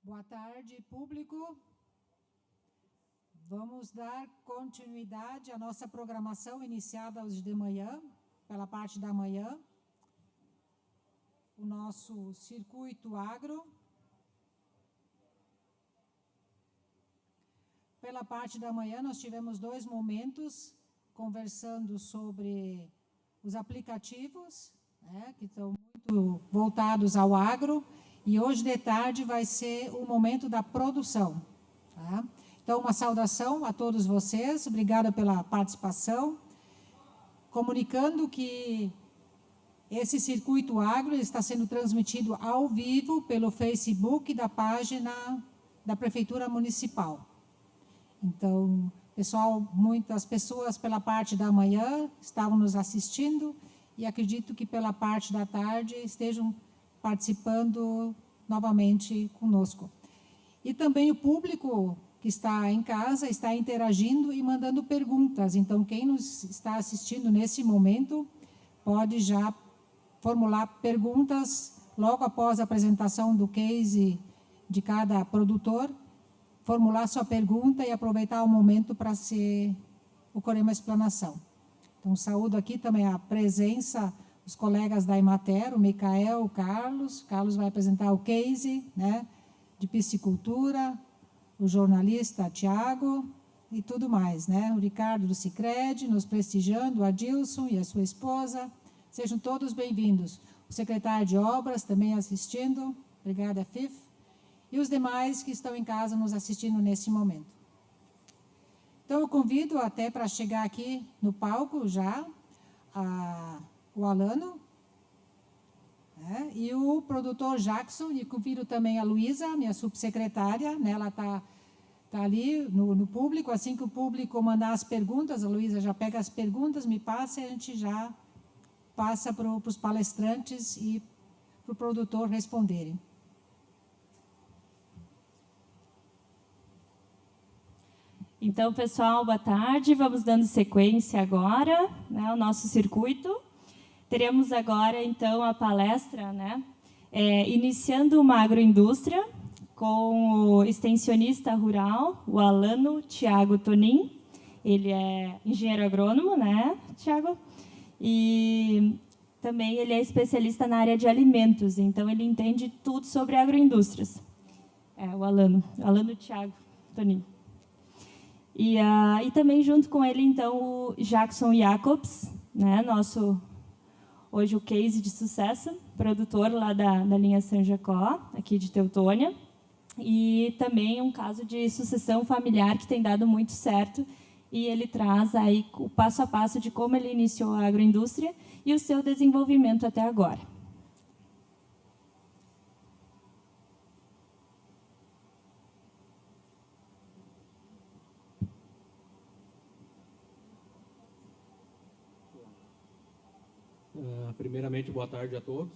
Boa tarde, público. Vamos dar continuidade à nossa programação iniciada hoje de manhã, pela parte da manhã. O nosso Circuito Agro. Pela parte da manhã, nós tivemos 2 momentos conversando sobre os aplicativos, né, que estão muito voltados ao agro, e hoje de tarde vai ser o momento da produção. Tá? Então, uma saudação a todos vocês, obrigada pela participação, comunicando que esse Circuito Agro está sendo transmitido ao vivo pelo Facebook da página da Prefeitura Municipal. Então, pessoal, muitas pessoas pela parte da manhã estavam nos assistindo e acredito que pela parte da tarde estejam participando novamente conosco. E também o público que está em casa está interagindo e mandando perguntas. Então, quem nos está assistindo nesse momento pode já formular perguntas logo após a apresentação do case de cada produtor, formular sua pergunta e aproveitar o momento para ocorrer uma explanação. Então, saúdo aqui também a presença dos colegas da Emater, o Micael, o Carlos. O Carlos vai apresentar o case, né, de piscicultura, o jornalista Tiago e tudo mais, né? O Ricardo do Sicredi nos prestigiando, o Adilson e a sua esposa. Sejam todos bem-vindos. O secretário de Obras também assistindo. Obrigada, FIF. E os demais que estão em casa nos assistindo nesse momento. Então, eu convido até para chegar aqui no palco já o Alano, né, e o produtor Jackson, e convido também a Luísa, minha subsecretária, né, ela está ali no público. Assim que o público mandar as perguntas, a Luísa já pega as perguntas, me passa e a gente já passa para os palestrantes e para o produtor responderem. Então, pessoal, boa tarde. Vamos dando sequência agora, né, ao nosso circuito. Teremos agora, então, a palestra, né, iniciando uma agroindústria, com o extensionista rural, o Alano Tiago Tonin. Ele é engenheiro agrônomo, né, Tiago? E também ele é especialista na área de alimentos, então ele entende tudo sobre agroindústrias. O Alano Tiago Tonin. E também junto com ele, então, o Jackson Jacobs, né, hoje o case de sucesso, produtor lá da linha São Jacó, aqui de Teutônia, e também um caso de sucessão familiar que tem dado muito certo, e ele traz aí o passo a passo de como ele iniciou a agroindústria e o seu desenvolvimento até agora. Primeiramente, boa tarde a todos.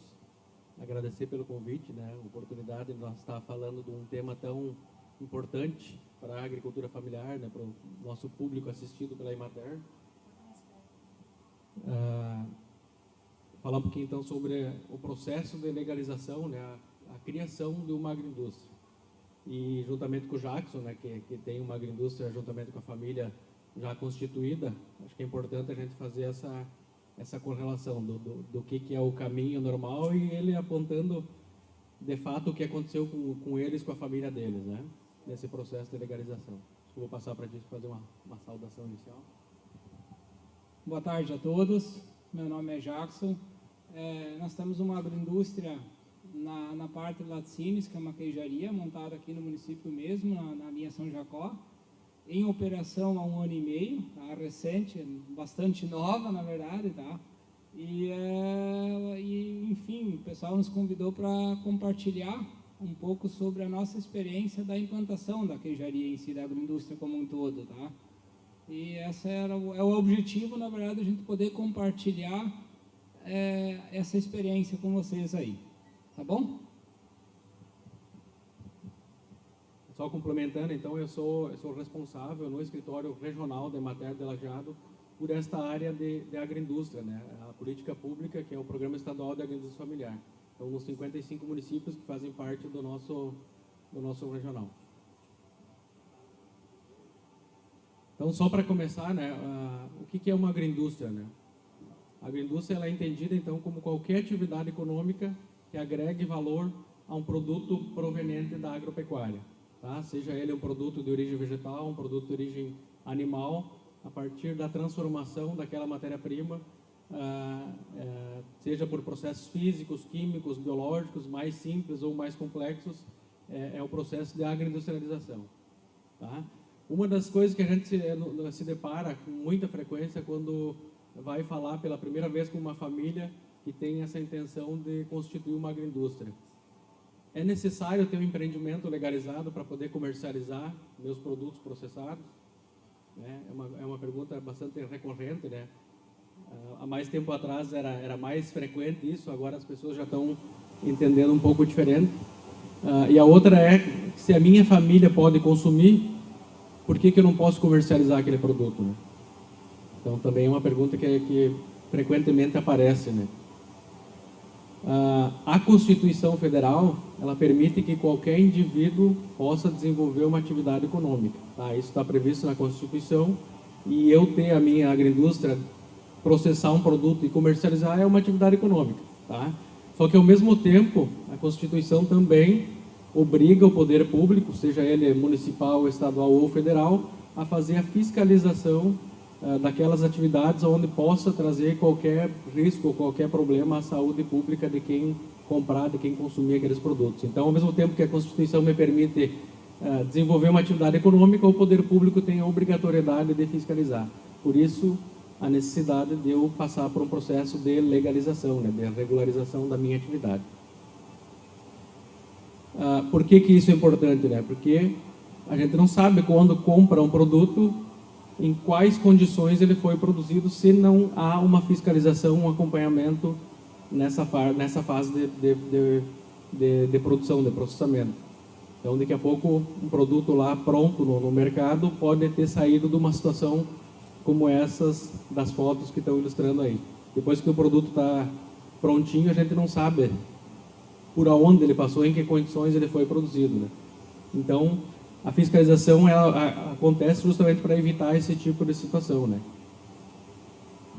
Agradecer pelo convite, né? A oportunidade de nós estar falando de um tema tão importante para a agricultura familiar, né? Para o nosso público assistido pela Emater. Falar um pouquinho, então, sobre o processo de legalização, né? A criação de uma agroindústria. E, juntamente com o Jackson, né? Que tem uma agroindústria juntamente com a família já constituída, acho que é importante a gente fazer essa correlação do que é o caminho normal e ele apontando, de fato, o que aconteceu com eles, com a família deles, né? Nesse processo de legalização. Eu vou passar para a gente fazer uma saudação inicial. Boa tarde a todos. Meu nome é Jackson. Nós temos uma agroindústria na parte de laticínios, que é uma queijaria montada aqui no município mesmo, na linha São Jacó, em operação há 1 ano e meio, tá? Recente, bastante nova, na verdade, tá? E enfim, o pessoal nos convidou para compartilhar um pouco sobre a nossa experiência da implantação da queijaria em si, da agroindústria como um todo, tá? E esse é o objetivo, na verdade, a gente poder compartilhar essa experiência com vocês aí, tá bom? Só complementando, então, eu sou responsável no escritório regional da Emater de Lajeado por esta área de agroindústria, né? A política pública, que é o Programa Estadual de Agroindústria Familiar. Então, nos 55 municípios que fazem parte do nosso do nosso regional. Então, só para começar, né, o que é uma agroindústria, né? A agroindústria ela é entendida, então, como qualquer atividade econômica que agregue valor a um produto proveniente da agropecuária, tá? Seja ele um produto de origem vegetal, um produto de origem animal, a partir da transformação daquela matéria-prima, seja por processos físicos, químicos, biológicos, mais simples ou mais complexos, é o processo de agroindustrialização, tá? Uma das coisas que a gente se depara com muita frequência quando vai falar pela primeira vez com uma família que tem essa intenção de constituir uma agroindústria. É necessário ter um empreendimento legalizado para poder comercializar meus produtos processados? É uma pergunta bastante recorrente, né? Há mais tempo atrás era mais frequente isso, agora as pessoas já estão entendendo um pouco diferente. E a outra é, se a minha família pode consumir, por que eu não posso comercializar aquele produto, né? Então, também é uma pergunta que frequentemente aparece, né? A Constituição Federal, ela permite que qualquer indivíduo possa desenvolver uma atividade econômica, tá? Isso está previsto na Constituição, e eu ter a minha agroindústria, processar um produto e comercializar é uma atividade econômica, tá? Só que, ao mesmo tempo, a Constituição também obriga o poder público, seja ele municipal, estadual ou federal, a fazer a fiscalização daquelas atividades onde possa trazer qualquer risco ou qualquer problema à saúde pública de quem comprar, de quem consumir aqueles produtos. Então, ao mesmo tempo que a Constituição me permite desenvolver uma atividade econômica, o poder público tem a obrigatoriedade de fiscalizar. Por isso, a necessidade de eu passar por um processo de legalização, né, de regularização da minha atividade. Por que isso é importante, né? Porque a gente não sabe quando compra um produto, em quais condições ele foi produzido, se não há uma fiscalização, um acompanhamento nessa fase de produção, de processamento. Então, daqui a pouco, um produto lá pronto no mercado pode ter saído de uma situação como essas das fotos que estão ilustrando aí. Depois que o produto está prontinho, a gente não sabe por onde ele passou, em que condições ele foi produzido, né? Então, a fiscalização ela acontece justamente para evitar esse tipo de situação, né?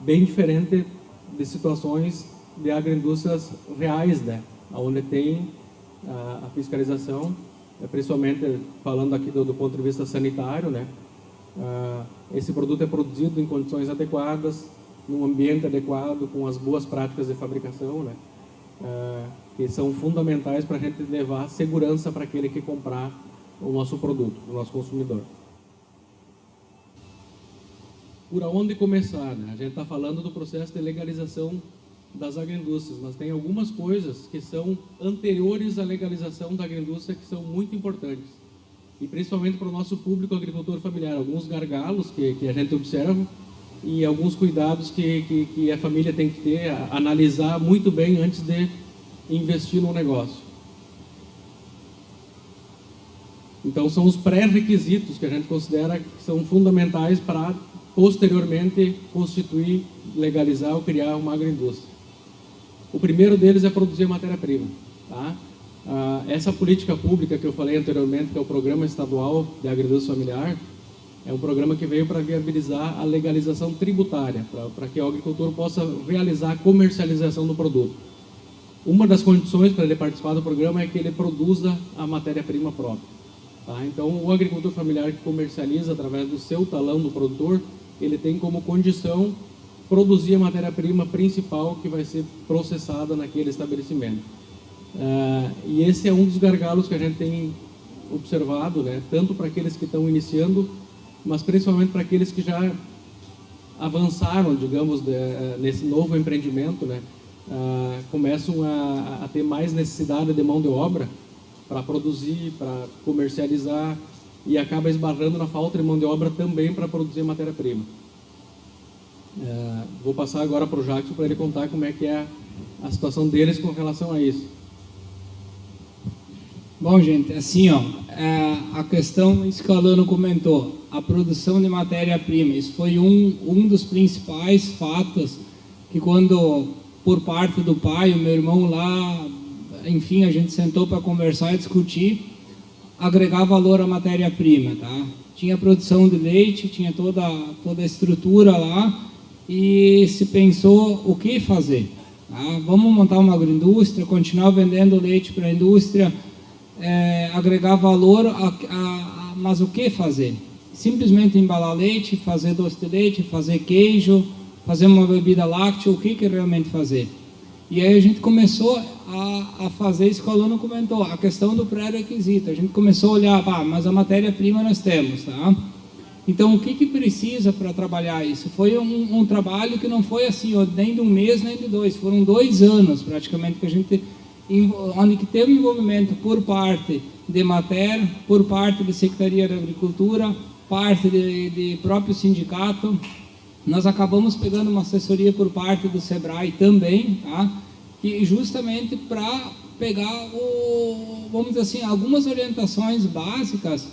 Bem diferente de situações de agroindústrias reais, né? Onde tem a fiscalização, principalmente falando aqui do ponto de vista sanitário, né? Esse produto é produzido em condições adequadas, num ambiente adequado, com as boas práticas de fabricação, né? Que são fundamentais para a gente levar segurança para aquele que comprar o nosso produto, o nosso consumidor. Por onde começar, né? A gente está falando do processo de legalização das agroindústrias, mas tem algumas coisas que são anteriores à legalização da agroindústria que são muito importantes, e principalmente para o nosso público agricultor familiar, alguns gargalos que a gente observa e alguns cuidados que a família tem que ter, analisar muito bem antes de investir no negócio. Então, são os pré-requisitos que a gente considera que são fundamentais para, posteriormente, constituir, legalizar ou criar uma agroindústria. O primeiro deles é produzir matéria-prima, tá? Essa política pública que eu falei anteriormente, que é o Programa Estadual de Agroindústria Familiar, é um programa que veio para viabilizar a legalização tributária, para que o agricultor possa realizar a comercialização do produto. Uma das condições para ele participar do programa é que ele produza a matéria-prima própria, tá? Então, o agricultor familiar que comercializa através do seu talão do produtor, ele tem como condição produzir a matéria-prima principal que vai ser processada naquele estabelecimento. E esse é um dos gargalos que a gente tem observado, né? Tanto para aqueles que estão iniciando, mas principalmente para aqueles que já avançaram, digamos, nesse novo empreendimento, né? Começam a ter mais necessidade de mão de obra para produzir, para comercializar, e acaba esbarrando na falta de mão de obra também para produzir matéria-prima. Vou passar agora para o Jackson para ele contar como é que é a situação deles com relação a isso. Bom, gente, assim, ó, a questão, isso que o Alano comentou, a produção de matéria-prima, isso foi um dos principais fatos que quando, por parte do pai, o meu irmão lá, enfim, a gente sentou para conversar e discutir, agregar valor à matéria-prima, tá? Tinha produção de leite, tinha toda a estrutura lá, e se pensou o que fazer. Tá? Vamos montar uma agroindústria, continuar vendendo leite para a indústria, agregar valor, mas o que fazer? Simplesmente embalar leite, fazer doce de leite, fazer queijo, fazer uma bebida láctea, o que realmente fazer? E aí a gente começou a fazer isso que o aluno comentou, a questão do pré-requisito. A gente começou a olhar, mas a matéria-prima nós temos, tá? Então, o que precisa para trabalhar isso? Foi um trabalho que não foi assim, nem de um mês, nem de dois. Foram 2 anos, praticamente, que a gente, onde que teve envolvimento por parte de Emater, por parte da Secretaria da Agricultura, parte de próprio sindicato. Nós acabamos pegando uma assessoria por parte do SEBRAE também, tá? Que justamente para pegar, vamos dizer assim, algumas orientações básicas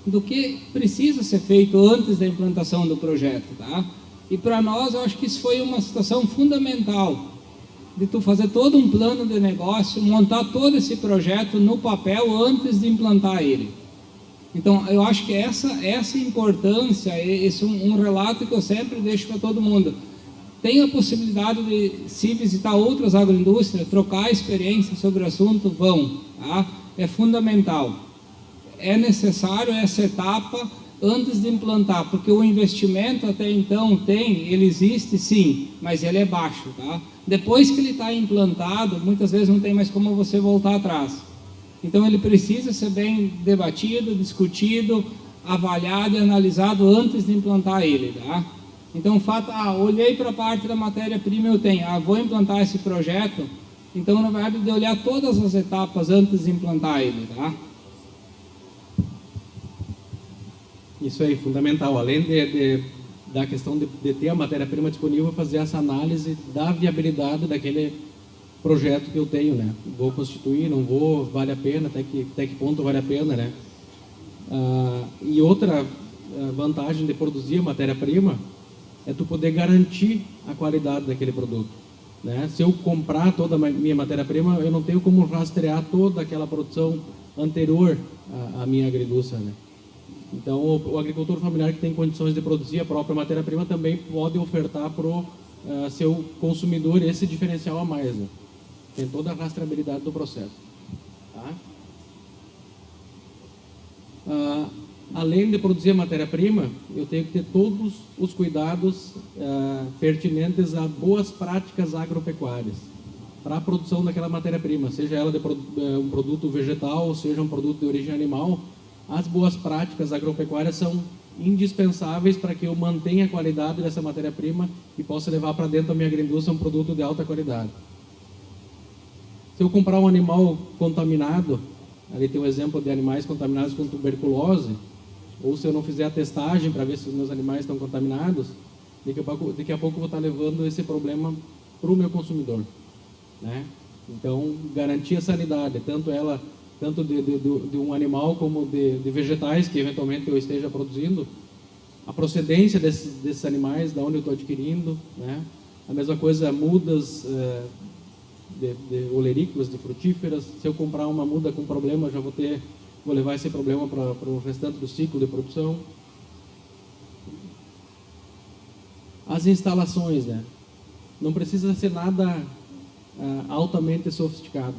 do que precisa ser feito antes da implantação do projeto, tá? E para nós, eu acho que isso foi uma situação fundamental, de tu fazer todo um plano de negócio, montar todo esse projeto no papel antes de implantar ele. Então, eu acho que essa importância, esse um relato que eu sempre deixo para todo mundo. Tem a possibilidade de se visitar outras agroindústrias, trocar experiência sobre o assunto, vão, tá? É fundamental. É necessário essa etapa antes de implantar, porque o investimento até então ele existe sim, mas ele é baixo, tá? Depois que ele está implantado, muitas vezes não tem mais como você voltar atrás. Então ele precisa ser bem debatido, discutido, avaliado e analisado antes de implantar ele, tá? Então o fato, olhei para a parte da matéria-prima, eu tenho, vou implantar esse projeto, então na verdade de olhar todas as etapas antes de implantar ele, tá? Isso aí, fundamental. Além da questão de ter a matéria-prima disponível, fazer essa análise da viabilidade daquele projeto que eu tenho, né? Vou constituir, não vou, vale a pena, até que ponto vale a pena, né? E outra vantagem de produzir a matéria-prima é tu poder garantir a qualidade daquele produto, né? Se eu comprar toda a minha matéria-prima, eu não tenho como rastrear toda aquela produção anterior à minha agriindústria, né? Então, o agricultor familiar que tem condições de produzir a própria matéria-prima também pode ofertar para o seu consumidor esse diferencial a mais, né? Tem toda a rastreabilidade do processo, tá? Além de produzir a matéria-prima, eu tenho que ter todos os cuidados pertinentes a boas práticas agropecuárias para a produção daquela matéria-prima, seja ela um produto vegetal, seja um produto de origem animal. As boas práticas agropecuárias são indispensáveis para que eu mantenha a qualidade dessa matéria-prima e possa levar para dentro da minha agroindústria um produto de alta qualidade. Se eu comprar um animal contaminado, ali tem um exemplo de animais contaminados com tuberculose, ou se eu não fizer a testagem para ver se os meus animais estão contaminados, daqui a pouco eu vou estar levando esse problema para o meu consumidor, né? Então, garantir a sanidade, tanto de um animal como de vegetais que eventualmente eu esteja produzindo, a procedência desses animais, da onde eu estou adquirindo, né? A mesma coisa, mudas de olerícolas, de frutíferas. Se eu comprar uma muda com problema, já vou levar esse problema para o restante do ciclo de produção. As instalações, né? Não precisa ser nada altamente sofisticado.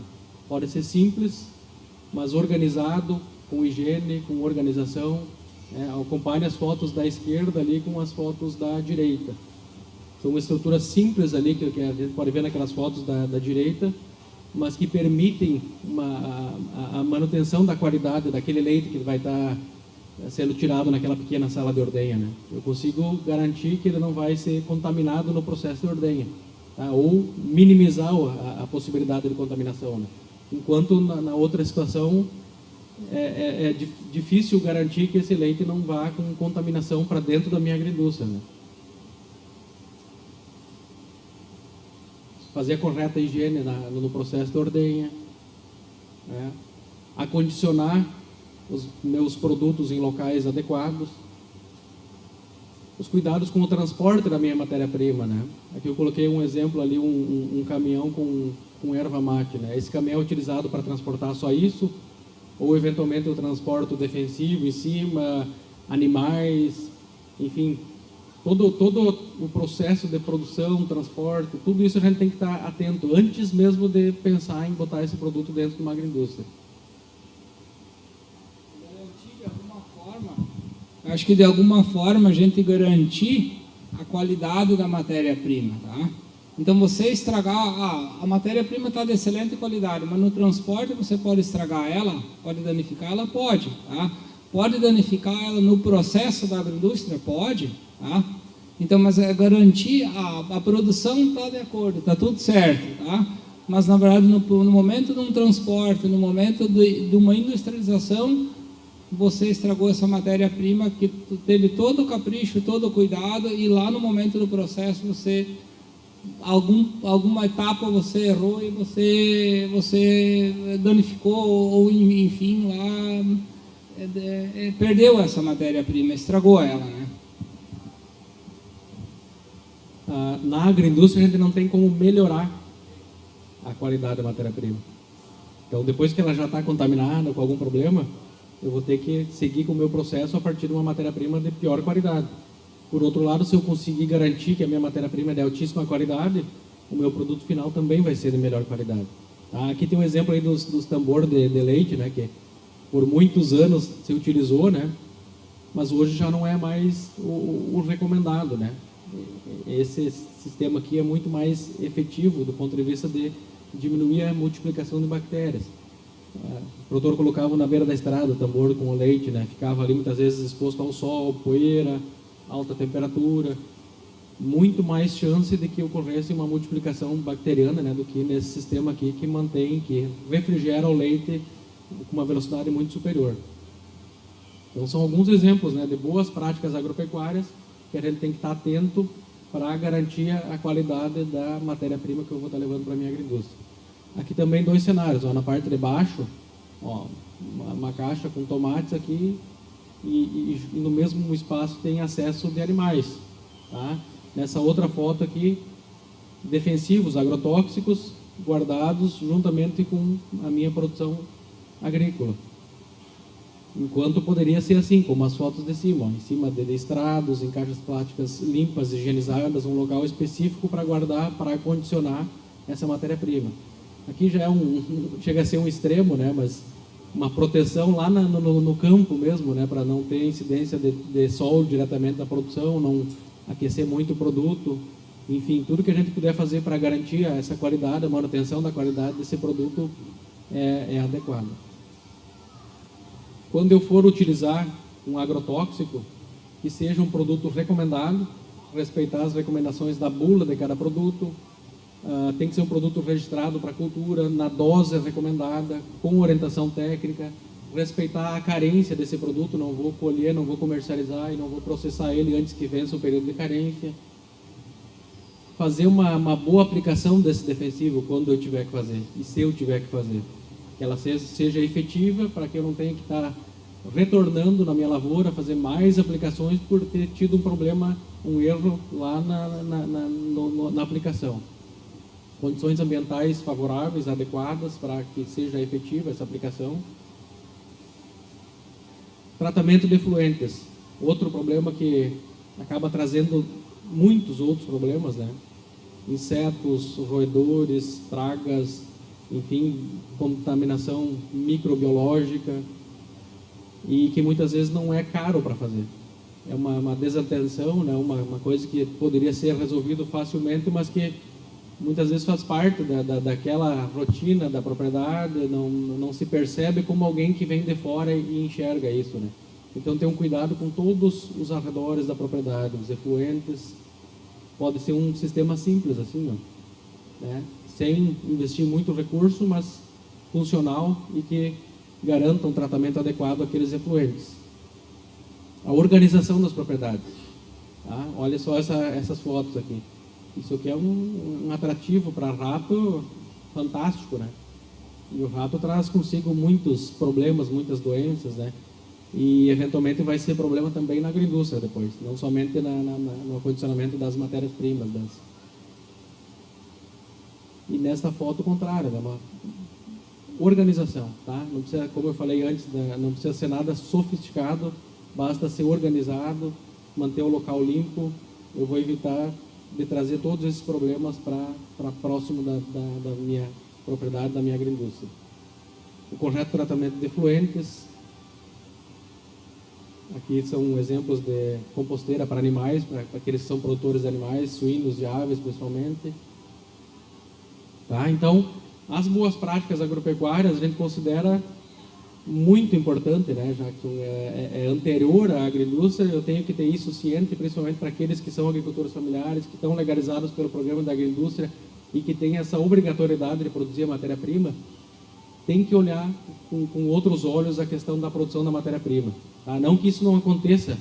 Pode ser simples, mas organizado, com higiene, com organização. Acompanhe as fotos da esquerda ali com as fotos da direita. São estruturas simples ali, que a gente pode ver naquelas fotos da direita, mas que permitem a manutenção da qualidade daquele leite que vai estar sendo tirado naquela pequena sala de ordenha, né? Eu consigo garantir que ele não vai ser contaminado no processo de ordenha, tá? Ou minimizar a possibilidade de contaminação, né? Enquanto na outra situação é difícil garantir que esse leite não vá com contaminação para dentro da minha agroindústria, né? Fazer a correta higiene no processo de ordenha, né? Acondicionar os meus produtos em locais adequados, os cuidados com o transporte da minha matéria-prima, né? Aqui eu coloquei um exemplo ali, um caminhão com erva mate, né? Esse caminhão é utilizado para transportar só isso, ou eventualmente eu transporto defensivo em cima, animais, enfim, todo o processo de produção, transporte, tudo isso a gente tem que estar atento antes mesmo de pensar em botar esse produto dentro de uma agroindústria. Acho que de alguma forma a gente garantir a qualidade da matéria-prima, tá? Então você estragar, a matéria-prima está de excelente qualidade, mas no transporte você pode estragar ela, pode danificar ela, pode, tá? Pode danificar ela no processo da agroindústria, pode, tá? Então, mas é garantir a produção está de acordo, está tudo certo, tá? Mas na verdade no momento de um transporte, no momento de uma industrialização, você estragou essa matéria-prima que teve todo o capricho, todo o cuidado, e lá no momento do processo você alguma etapa você errou e você danificou ou enfim lá perdeu essa matéria-prima, estragou ela, né? Na agroindústria a gente não tem como melhorar a qualidade da matéria-prima. Então depois que ela já está contaminada com algum problema, eu vou ter que seguir com o meu processo a partir de uma matéria-prima de pior qualidade. Por outro lado, se eu conseguir garantir que a minha matéria-prima é de altíssima qualidade, o meu produto final também vai ser de melhor qualidade. Tá? Aqui tem um exemplo aí dos tambores de leite, né, que por muitos anos se utilizou, né, mas hoje já não é mais o recomendado, né. Esse sistema aqui é muito mais efetivo do ponto de vista de diminuir a multiplicação de bactérias. O produtor colocava na beira da estrada o tambor com o leite, né? Ficava ali muitas vezes exposto ao sol, poeira, alta temperatura, muito mais chance de que ocorresse uma multiplicação bacteriana, né, do que nesse sistema aqui que refrigera o leite com uma velocidade muito superior. Então são alguns exemplos, né, de boas práticas agropecuárias que a gente tem que estar atento para garantir a qualidade da matéria-prima que eu vou estar levando para a minha agroindústria. Aqui também 2 cenários, ó, na parte de baixo, ó, uma caixa com tomates aqui e no mesmo espaço tem acesso de animais. Tá? Nessa outra foto aqui, defensivos, agrotóxicos, guardados juntamente com a minha produção agrícola. Enquanto poderia ser assim, como as fotos de cima, ó, em cima de estrados, em caixas plásticas limpas, higienizadas, um local específico para guardar, para acondicionar essa matéria-prima. Aqui já chega a ser um extremo, né, mas uma proteção lá no campo mesmo, né, para não ter incidência de sol diretamente da produção, não aquecer muito o produto, enfim, tudo que a gente puder fazer para garantir essa qualidade, a manutenção da qualidade desse produto é adequado. Quando eu for utilizar um agrotóxico, que seja um produto recomendado, respeitar as recomendações da bula de cada produto, tem que ser um produto registrado para a cultura, na dose recomendada, com orientação técnica, respeitar a carência desse produto, não vou colher, não vou comercializar e não vou processar ele antes que vença o período de carência. Fazer uma boa aplicação desse defensivo quando eu tiver que fazer, e se eu tiver que fazer. Que ela seja efetiva, para que eu não tenha que estar retornando na minha lavoura, fazer mais aplicações por ter tido um problema, um erro lá na aplicação. Condições ambientais favoráveis, adequadas para que seja efetiva essa aplicação. Tratamento de efluentes, outro problema que acaba trazendo muitos outros problemas, né? Insetos, roedores, pragas, enfim, contaminação microbiológica, e que muitas vezes não é caro para fazer. É uma desatenção, né? uma coisa que poderia ser resolvido facilmente, mas que muitas vezes faz parte daquela rotina da propriedade, não se percebe como alguém que vem de fora e enxerga isso, né? Então tem um cuidado com todos os arredores da propriedade, os efluentes. Pode ser um sistema simples assim, ó, né? Sem investir muito recurso, mas funcional e que garanta um tratamento adequado àqueles efluentes. A organização das propriedades. Tá? Olha só essas fotos aqui. Isso aqui é um atrativo para rato fantástico, né? E o rato traz consigo muitos problemas, muitas doenças, né? E eventualmente vai ser problema também na agroindústria depois, não somente no acondicionamento das matérias-primas. E nesta foto o contrário, né? organização, tá? Não precisa, como eu falei antes, não precisa ser nada sofisticado, basta ser organizado, manter o local limpo. Eu vou evitar de trazer todos esses problemas para próximo da minha propriedade, da minha agroindústria. O correto tratamento de efluentes. Aqui são exemplos de composteira para animais, para aqueles que são produtores de animais, suínos e aves, principalmente. Tá? Então, as boas práticas agropecuárias a gente considera muito importante, né? Já que é anterior à agroindústria, eu tenho que ter isso ciente, principalmente para aqueles que são agricultores familiares, que estão legalizados pelo programa da agroindústria e que têm essa obrigatoriedade de produzir a matéria-prima, tem que olhar com outros olhos a questão da produção da matéria-prima. Tá? Não que isso não aconteça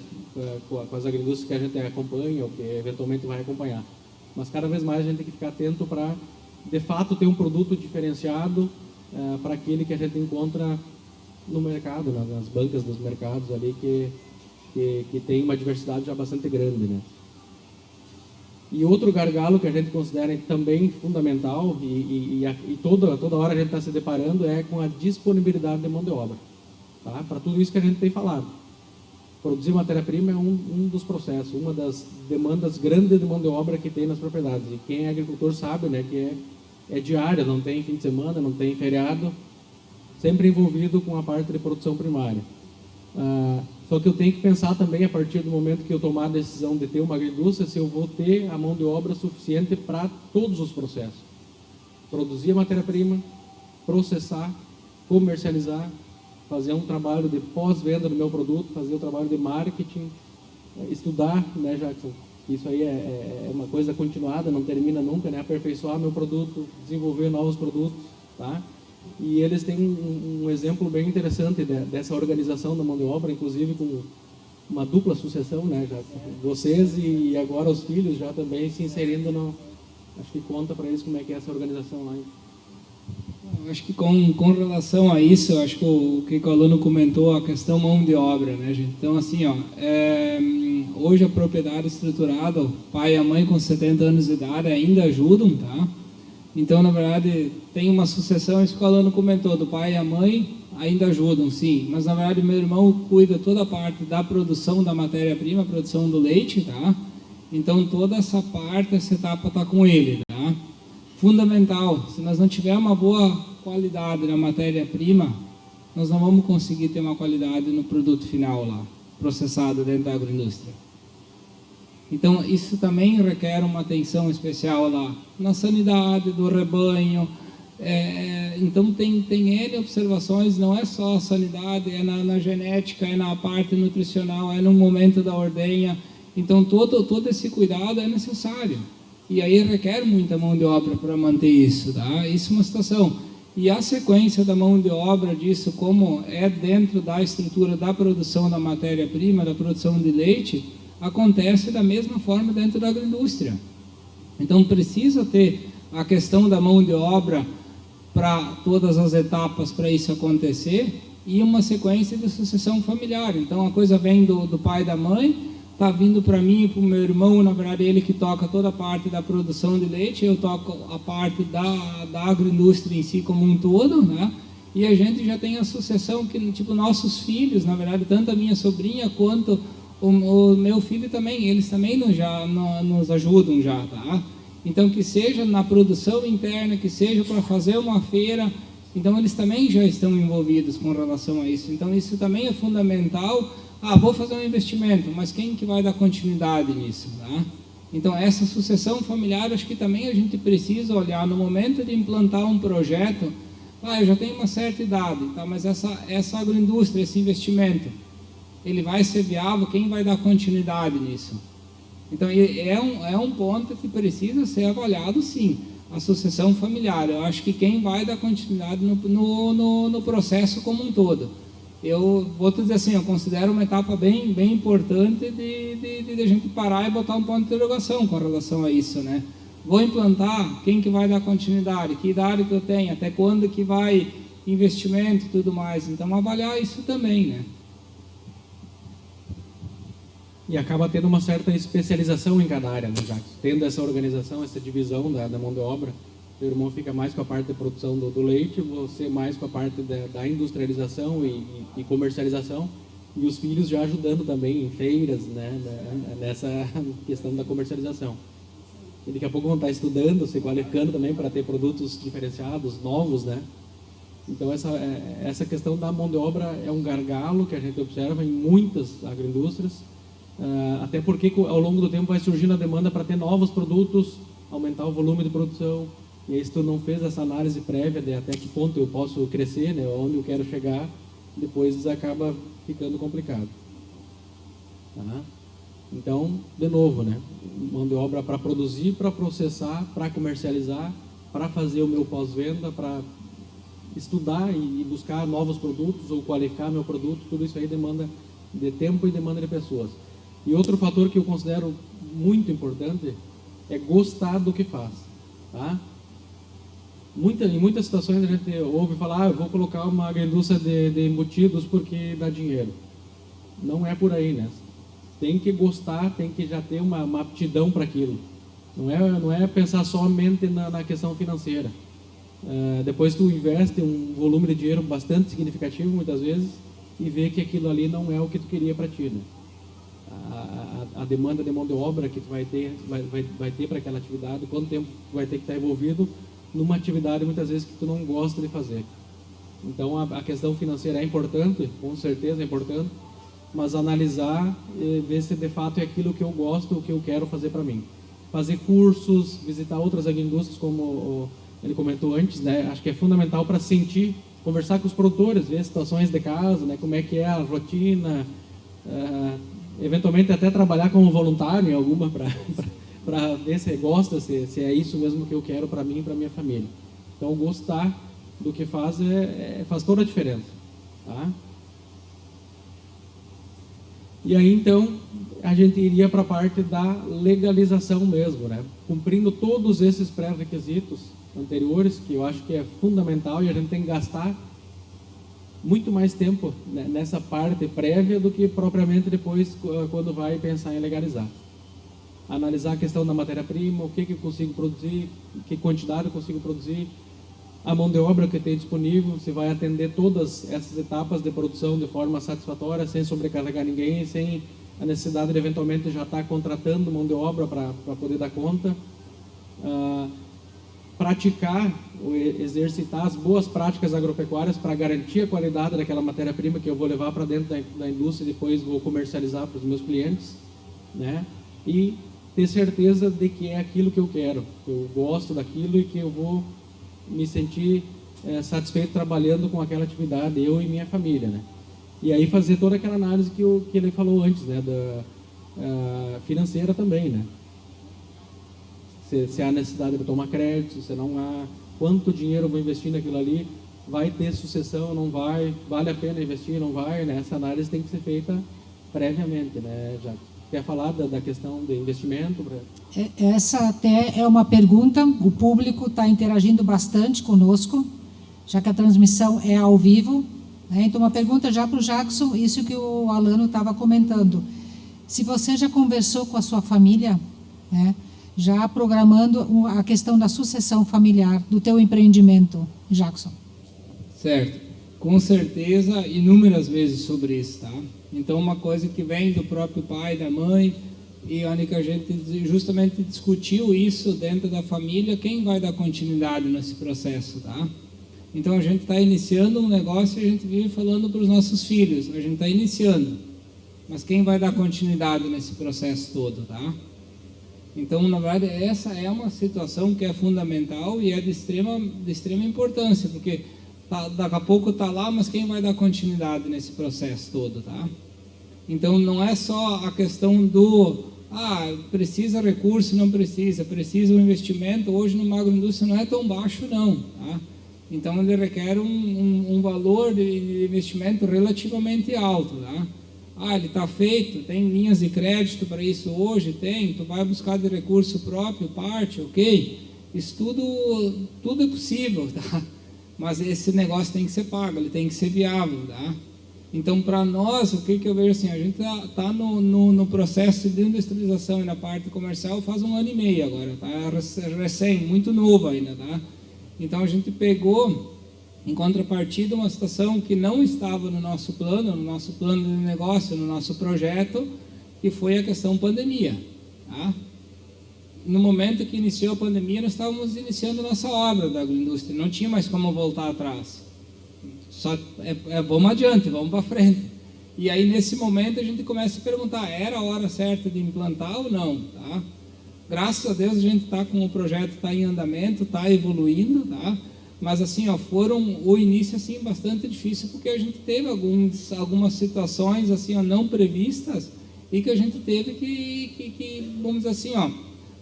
com as agroindústrias que a gente acompanha ou que eventualmente vai acompanhar, mas cada vez mais a gente tem que ficar atento para, de fato, ter um produto diferenciado para aquele que a gente encontra no mercado, nas bancas dos mercados ali, que tem uma diversidade já bastante grande, né? E outro gargalo que a gente considera também fundamental e toda hora a gente está se deparando é com a disponibilidade de mão de obra, tá? Para tudo isso que a gente tem falado. Produzir matéria-prima é um dos processos, uma das demandas grandes de mão de obra que tem nas propriedades. E quem é agricultor sabe, né, que é diária, não tem fim de semana, não tem feriado, sempre envolvido com a parte de produção primária. Só que eu tenho que pensar também, a partir do momento que eu tomar a decisão de ter uma agroindústria, se eu vou ter a mão de obra suficiente para todos os processos. Produzir a matéria-prima, processar, comercializar, fazer um trabalho de pós-venda do meu produto, fazer o trabalho de marketing, estudar, né, Jackson? Isso aí é uma coisa continuada, não termina nunca, né? Aperfeiçoar meu produto, desenvolver novos produtos, tá? E eles têm um exemplo bem interessante dessa organização da mão de obra, inclusive com uma dupla sucessão, né? Já, vocês e agora os filhos já também se inserindo no... Acho que conta para eles como é que é essa organização lá. Acho que com relação a isso, acho que o que o aluno comentou, a questão mão de obra, né, gente? Então, assim, ó, hoje a propriedade estruturada, o pai e a mãe com 70 anos de idade ainda ajudam, tá? Então, na verdade, tem uma sucessão, isso que o aluno comentou, do pai e a mãe ainda ajudam, sim. Mas, na verdade, meu irmão cuida toda a parte da produção da matéria-prima, produção do leite, tá? Então, toda essa parte, essa etapa está com ele, tá? Fundamental, se nós não tivermos uma boa qualidade na matéria-prima, nós não vamos conseguir ter uma qualidade no produto final lá, processado dentro da agroindústria. Então, isso também requer uma atenção especial lá, na sanidade do rebanho. Então, tem N observações, não é só a sanidade, é na genética, é na parte nutricional, é no momento da ordenha. Então, todo esse cuidado é necessário. E aí requer muita mão de obra para manter isso, tá? Isso é uma situação. E a sequência da mão de obra disso, como é dentro da estrutura da produção da matéria-prima, da produção de leite, acontece da mesma forma dentro da agroindústria. Então, precisa ter a questão da mão de obra para todas as etapas para isso acontecer e uma sequência de sucessão familiar. Então, a coisa vem do pai e da mãe, está vindo para mim e para o meu irmão, na verdade ele que toca toda a parte da produção de leite, eu toco a parte da agroindústria em si como um todo, né? E a gente já tem a sucessão que, tipo, nossos filhos, na verdade, tanto a minha sobrinha quanto o meu filho também, eles também nos ajudam já, tá? Então, que seja na produção interna, que seja para fazer uma feira, então eles também já estão envolvidos com relação a isso. Então, isso também é fundamental. Vou fazer um investimento, mas quem que vai dar continuidade nisso, tá? Então, essa sucessão familiar, acho que também a gente precisa olhar no momento de implantar um projeto. Eu já tenho uma certa idade, tá? Mas essa agroindústria, esse investimento, ele vai ser viável? Quem vai dar continuidade nisso? Então, é um ponto que precisa ser avaliado, sim, a sucessão familiar. Eu acho que quem vai dar continuidade no processo como um todo. Eu vou te dizer assim, eu considero uma etapa bem importante de a gente parar e botar um ponto de interrogação com relação a isso, né? Vou implantar, quem que vai dar continuidade, que idade que eu tenho, até quando que vai investimento e tudo mais. Então, avaliar isso também, né? E acaba tendo uma certa especialização em cada área, né, Jacques? Tendo essa organização, essa divisão da mão de obra, Seu irmão fica mais com a parte da produção do leite, você mais com a parte da industrialização e comercialização, e os filhos já ajudando também em feiras, né, nessa questão da comercialização. E daqui a pouco vão estar estudando, se qualificando também para ter produtos diferenciados, novos, né? Então essa questão da mão de obra é um gargalo que a gente observa em muitas agroindústrias, até porque ao longo do tempo vai surgindo a demanda para ter novos produtos, aumentar o volume de produção, e aí se tu não fez essa análise prévia de até que ponto eu posso crescer, né, onde eu quero chegar, depois acaba ficando complicado. Tá? Então, de novo, né, mão de obra para produzir, para processar, para comercializar, para fazer o meu pós-venda, para estudar e buscar novos produtos ou qualificar meu produto, tudo isso aí demanda de tempo e demanda de pessoas. E outro fator que eu considero muito importante é gostar do que faz. Tá? Em muitas situações a gente ouve falar, eu vou colocar uma agroindústria de embutidos porque dá dinheiro. Não é por aí, né? Tem que gostar, tem que já ter uma aptidão para aquilo. Não é pensar somente na questão financeira. Depois tu investe um volume de dinheiro bastante significativo, muitas vezes, e vê que aquilo ali não é o que tu queria para ti, né? A demanda de mão de obra que tu vai ter para aquela atividade, quanto tempo tu vai ter que estar envolvido numa atividade muitas vezes que tu não gosta de fazer. Então a questão financeira é importante, com certeza é importante, mas analisar e ver se de fato é aquilo que eu gosto, o que eu quero fazer para mim. Fazer cursos, visitar outras agroindústrias, como ele comentou antes, né? Acho que é fundamental para sentir, conversar com os produtores, ver situações de casa, né? Como é que é a rotina, eventualmente até trabalhar como voluntário em alguma para ver se gosta, se é isso mesmo que eu quero para mim e para minha família. Então, gostar do que faz faz toda a diferença. Tá? E aí, então, a gente iria para a parte da legalização mesmo, né? Cumprindo todos esses pré-requisitos anteriores, que eu acho que é fundamental, e a gente tem que gastar muito mais tempo nessa parte prévia do que propriamente depois, quando vai pensar em legalizar. Analisar a questão da matéria-prima, o que eu consigo produzir, que quantidade eu consigo produzir, a mão de obra que tem disponível, se vai atender todas essas etapas de produção de forma satisfatória, sem sobrecarregar ninguém, sem a necessidade de eventualmente já estar contratando mão de obra para poder dar conta. Praticar ou exercitar as boas práticas agropecuárias para garantir a qualidade daquela matéria-prima que eu vou levar para dentro da indústria e depois vou comercializar para os meus clientes, né? E ter certeza de que é aquilo que eu quero, que eu gosto daquilo e que eu vou me sentir satisfeito trabalhando com aquela atividade, eu e minha família, né? E aí fazer toda aquela análise que ele falou antes, né? Financeira também, né? Se há necessidade de tomar crédito, se não há, quanto dinheiro eu vou investir naquilo ali, vai ter sucessão, não vai, vale a pena investir, não vai, né? Essa análise tem que ser feita previamente, né? Já quer falar da questão de investimento? Essa até é uma pergunta, o público está interagindo bastante conosco, já que a transmissão é ao vivo, né? Então uma pergunta já para o Jackson, isso que o Alano estava comentando. Se você já conversou com a sua família, né? Já programando a questão da sucessão familiar do teu empreendimento, Jackson. Certo. Com certeza, inúmeras vezes sobre isso, tá? Então, uma coisa que vem do próprio pai, da mãe, e onde que a gente justamente discutiu isso dentro da família, quem vai dar continuidade nesse processo, tá? Então, a gente está iniciando um negócio e a gente vive falando para os nossos filhos, a gente está iniciando, mas quem vai dar continuidade nesse processo todo, tá? Então, na verdade, essa é uma situação que é fundamental e é de extrema importância, porque daqui a pouco está lá, mas quem vai dar continuidade nesse processo todo, tá? Então, não é só a questão do, precisa recurso, não precisa um investimento, hoje numa agroindústria não é tão baixo não, tá? Então, ele requer um valor de investimento relativamente alto, tá? Ele está feito, tem linhas de crédito para isso hoje, tu vai buscar de recurso próprio, parte, ok? Isso tudo é possível, tá? Mas esse negócio tem que ser pago, ele tem que ser viável, tá? Então, para nós, o que eu vejo assim, a gente está no processo de industrialização e na parte comercial faz 1 ano e meio agora, tá? Recém, muito novo ainda, tá? Então, a gente pegou, em contrapartida, uma situação que não estava no nosso plano de negócio, no nosso projeto, que foi a questão pandemia, tá? No momento que iniciou a pandemia, nós estávamos iniciando a nossa obra da agroindústria, não tinha mais como voltar atrás. Só vamos adiante, vamos para frente. E aí, nesse momento, a gente começa a se perguntar, era a hora certa de implantar ou não? Tá? Graças a Deus, a gente está com o projeto, está em andamento, está evoluindo, tá? Mas assim, foram o início assim, bastante difícil, porque a gente teve algumas situações assim, não previstas, e que a gente teve que vamos dizer assim,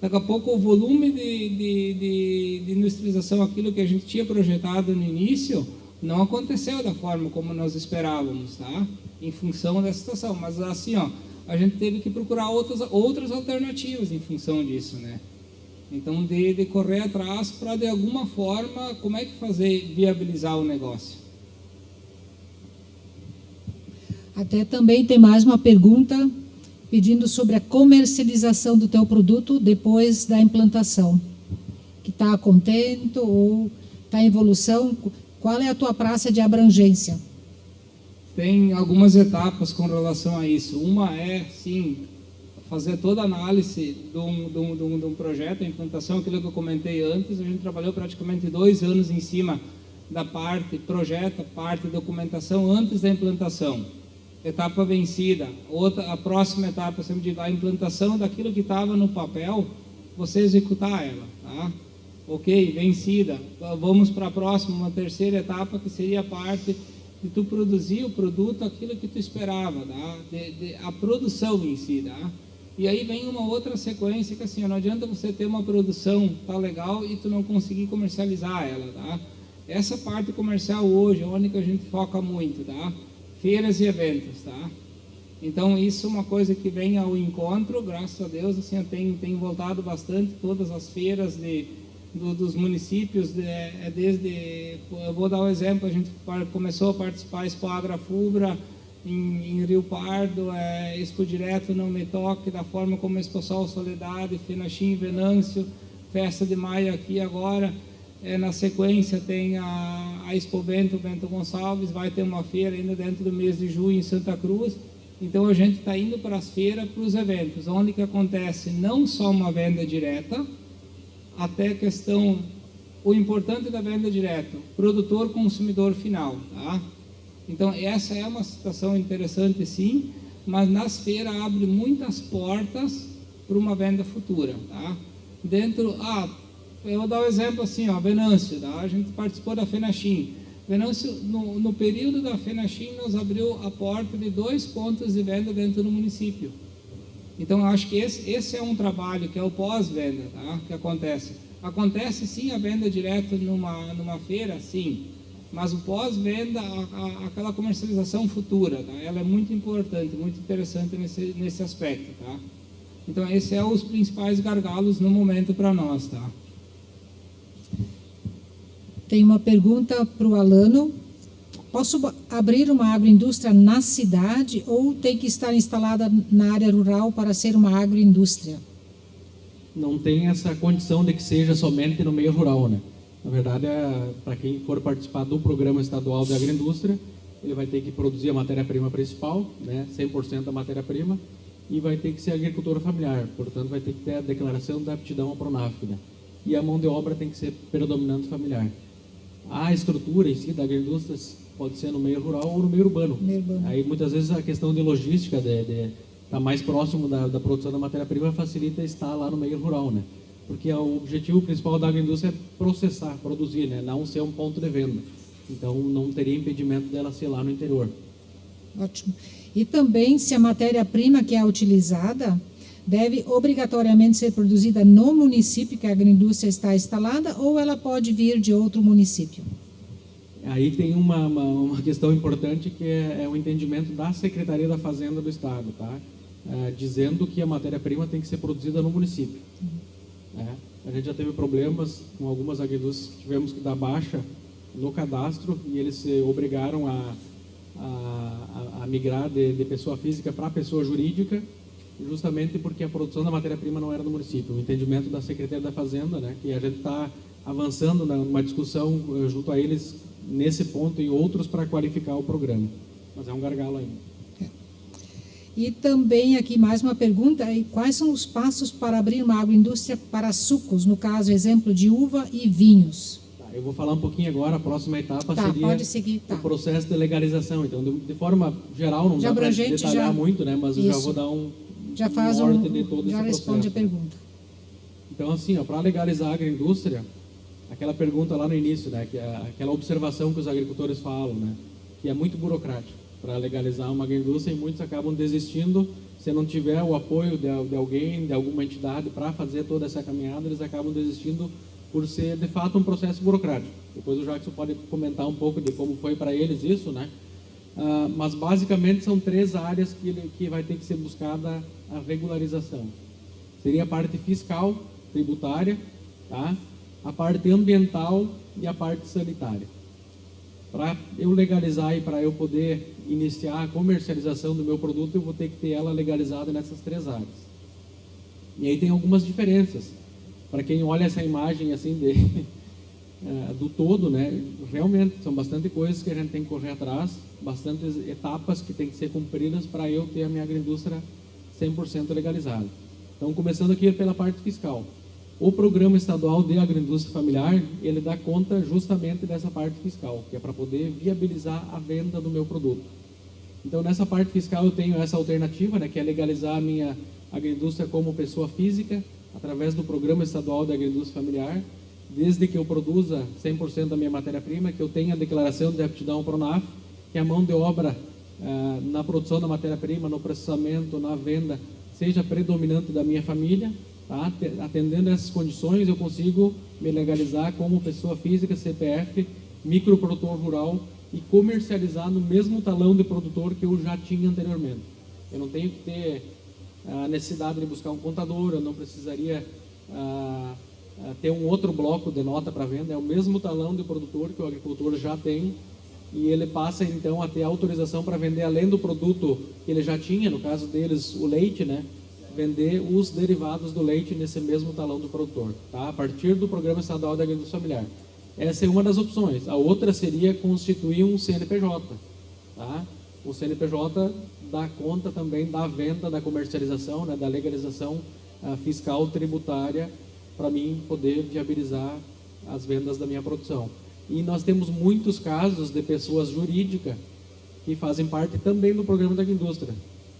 daqui a pouco o volume de industrialização, aquilo que a gente tinha projetado no início, não aconteceu da forma como nós esperávamos, tá? Em função dessa situação. Mas assim, a gente teve que procurar outras alternativas em função disso, né? Então, de correr atrás para, de alguma forma, como é que fazer viabilizar o negócio? Até também tem mais uma pergunta pedindo sobre a comercialização do teu produto depois da implantação. Que está contente ou está em evolução? Qual é a tua praça de abrangência? Tem algumas etapas com relação a isso. Uma é, sim, fazer toda a análise de um projeto, a implantação, aquilo que eu comentei antes. A gente trabalhou praticamente 2 anos em cima da parte projeto, parte documentação antes da implantação. Etapa vencida. A próxima etapa, eu sempre digo, a implantação daquilo que estava no papel, você executar ela, tá? Ok, vencida. Vamos para a próxima, uma terceira etapa, que seria a parte de tu produzir o produto, aquilo que tu esperava, tá? A produção em si, tá? E aí vem uma outra sequência que assim, não adianta você ter uma produção, tá legal, e tu não conseguir comercializar ela, tá? Essa parte comercial hoje é onde que a gente foca muito, tá? Feiras e eventos, tá? Então isso é uma coisa que vem ao encontro, graças a Deus, assim, eu tenho voltado bastante, todas as feiras dos municípios, desde, eu vou dar um exemplo, a gente começou a participar Expo Agrafubra em Rio Pardo, Expo Direto Não Me Toque, da forma como Expo Sol Soledade, Fenachim, Venâncio, Festa de Maio aqui agora, na sequência tem a Expo Bento Gonçalves, vai ter uma feira ainda dentro do mês de julho em Santa Cruz. Então a gente está indo para as feiras, para os eventos, onde que acontece não só uma venda direta, até a questão, o importante da venda direta, produtor, consumidor final, tá? Então essa é uma situação interessante sim, mas nas feiras abre muitas portas para uma venda futura, tá? Eu vou dar um exemplo assim, Venâncio, tá? A gente participou da Fenachim. Venâncio, no período da Fenachim, nos abriu a porta de 2 pontos de venda dentro do município. Então, eu acho que esse é um trabalho que é o pós-venda, tá? Que acontece. Acontece sim a venda direto numa feira, sim, mas o pós-venda, aquela comercialização futura, tá? Ela é muito importante, muito interessante nesse aspecto, tá? Então, esses são os principais gargalos no momento para nós, tá? Tem uma pergunta para o Alano. Posso abrir uma agroindústria na cidade ou tem que estar instalada na área rural para ser uma agroindústria? Não tem essa condição de que seja somente no meio rural, né? Na verdade, para quem for participar do Programa Estadual de Agroindústria, ele vai ter que produzir a matéria-prima principal, né? 100% da matéria-prima, e vai ter que ser agricultor familiar, portanto vai ter que ter a declaração da aptidão ao Pronaf, né? E a mão de obra tem que ser predominante familiar. A estrutura em si da agroindústria pode ser no meio rural ou no meio urbano. Aí muitas vezes a questão de logística, de estar mais próximo da produção da matéria-prima, facilita estar lá no meio rural, né? Porque o objetivo principal da agroindústria é processar, produzir, né? Não ser um ponto de venda. Então não teria impedimento dela ser lá no interior. Ótimo. E também se a matéria-prima que é utilizada deve obrigatoriamente ser produzida no município que a agroindústria está instalada ou ela pode vir de outro município? Aí tem uma questão importante que é o entendimento da Secretaria da Fazenda do Estado, tá? Dizendo que a matéria-prima tem que ser produzida no município. A gente já teve problemas com algumas agroindústrias que tivemos que dar baixa no cadastro e eles se obrigaram a a migrar de pessoa física para pessoa jurídica, justamente porque a produção da matéria-prima não era do município. O entendimento da Secretaria da Fazenda, né, que a gente está avançando numa discussão junto a eles nesse ponto e outros para qualificar o programa. Mas é um gargalo ainda. E também aqui mais uma pergunta, quais são os passos para abrir uma agroindústria para sucos, no caso, exemplo de uva e vinhos? Eu vou falar um pouquinho agora, a próxima etapa seria pode seguir, o processo de legalização. Então, de forma geral, não dá para detalhar muito, né? Mas eu já vou dar já faz norte de todo esse já responde processo. a pergunta. Então, assim, para legalizar a agroindústria, aquela pergunta lá no início, né? Que é aquela observação que os agricultores falam, né? Que é muito burocrático para legalizar uma agroindústria e muitos acabam desistindo. Se não tiver o apoio de alguém, de alguma entidade para fazer toda essa caminhada, eles acabam desistindo por ser, de fato, um processo burocrático. Depois o Jackson pode comentar um pouco de como foi para eles isso, né? Mas, basicamente, são 3 áreas que vai ter que ser buscada a regularização. Seria a parte fiscal, tributária, tá? A parte ambiental e a parte sanitária. Para eu legalizar e para eu poder iniciar a comercialização do meu produto, eu vou ter que ter ela legalizada nessas 3 áreas. E aí tem algumas diferenças. Para quem olha essa imagem assim do todo, né, realmente são bastante coisas que a gente tem que correr atrás, bastantes etapas que tem que ser cumpridas para eu ter a minha agroindústria 100% legalizada. Então, começando aqui pela parte fiscal. O Programa Estadual de Agroindústria Familiar, ele dá conta justamente dessa parte fiscal, que é para poder viabilizar a venda do meu produto. Então, nessa parte fiscal, eu tenho essa alternativa, né, que é legalizar a minha agroindústria como pessoa física, através do Programa Estadual de Agroindústria Familiar, desde que eu produza 100% da minha matéria-prima, que eu tenha a declaração de aptidão ao PRONAF, que a mão de obra na produção da matéria-prima, no processamento, na venda, seja predominante da minha família. Tá? Atendendo essas condições, eu consigo me legalizar como pessoa física, CPF, microprodutor rural e comercializar no mesmo talão de produtor que eu já tinha anteriormente. Eu não tenho que ter a necessidade de buscar um contador, eu não precisaria ter um outro bloco de nota para venda, é o mesmo talão de produtor que o agricultor já tem e ele passa então a ter autorização para vender além do produto que ele já tinha, no caso deles o leite, né? Vender os derivados do leite nesse mesmo talão do produtor, tá? A partir do Programa Estadual de Agroindústria Familiar. Essa é uma das opções. A outra seria constituir um CNPJ, tá? O CNPJ dá conta também da venda, da comercialização, né, da legalização fiscal tributária para mim poder viabilizar as vendas da minha produção. E nós temos muitos casos de pessoas jurídicas que fazem parte também do Programa da Agroindústria.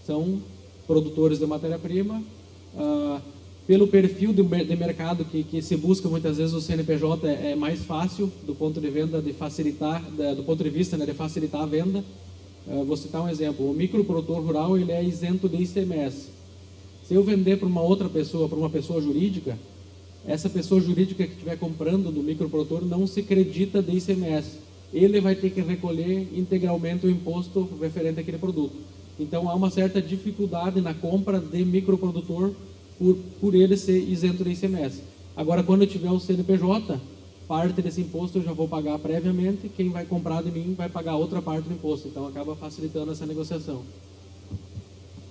São produtores de matéria-prima, pelo perfil de mercado que se busca muitas vezes o CNPJ é mais fácil do ponto de venda de facilitar, do ponto de vista, né, de facilitar a venda. Vou citar um exemplo: o microprodutor rural ele é isento de ICMS. Se eu vender para uma outra pessoa, para uma pessoa jurídica, essa pessoa jurídica que estiver comprando do microprodutor não se acredita de ICMS. Ele vai ter que recolher integralmente o imposto referente àquele produto. Então, há uma certa dificuldade na compra de microprodutor por ele ser isento de ICMS. Agora, quando eu tiver o CNPJ, parte desse imposto eu já vou pagar previamente, quem vai comprar de mim vai pagar outra parte do imposto. Então, acaba facilitando essa negociação.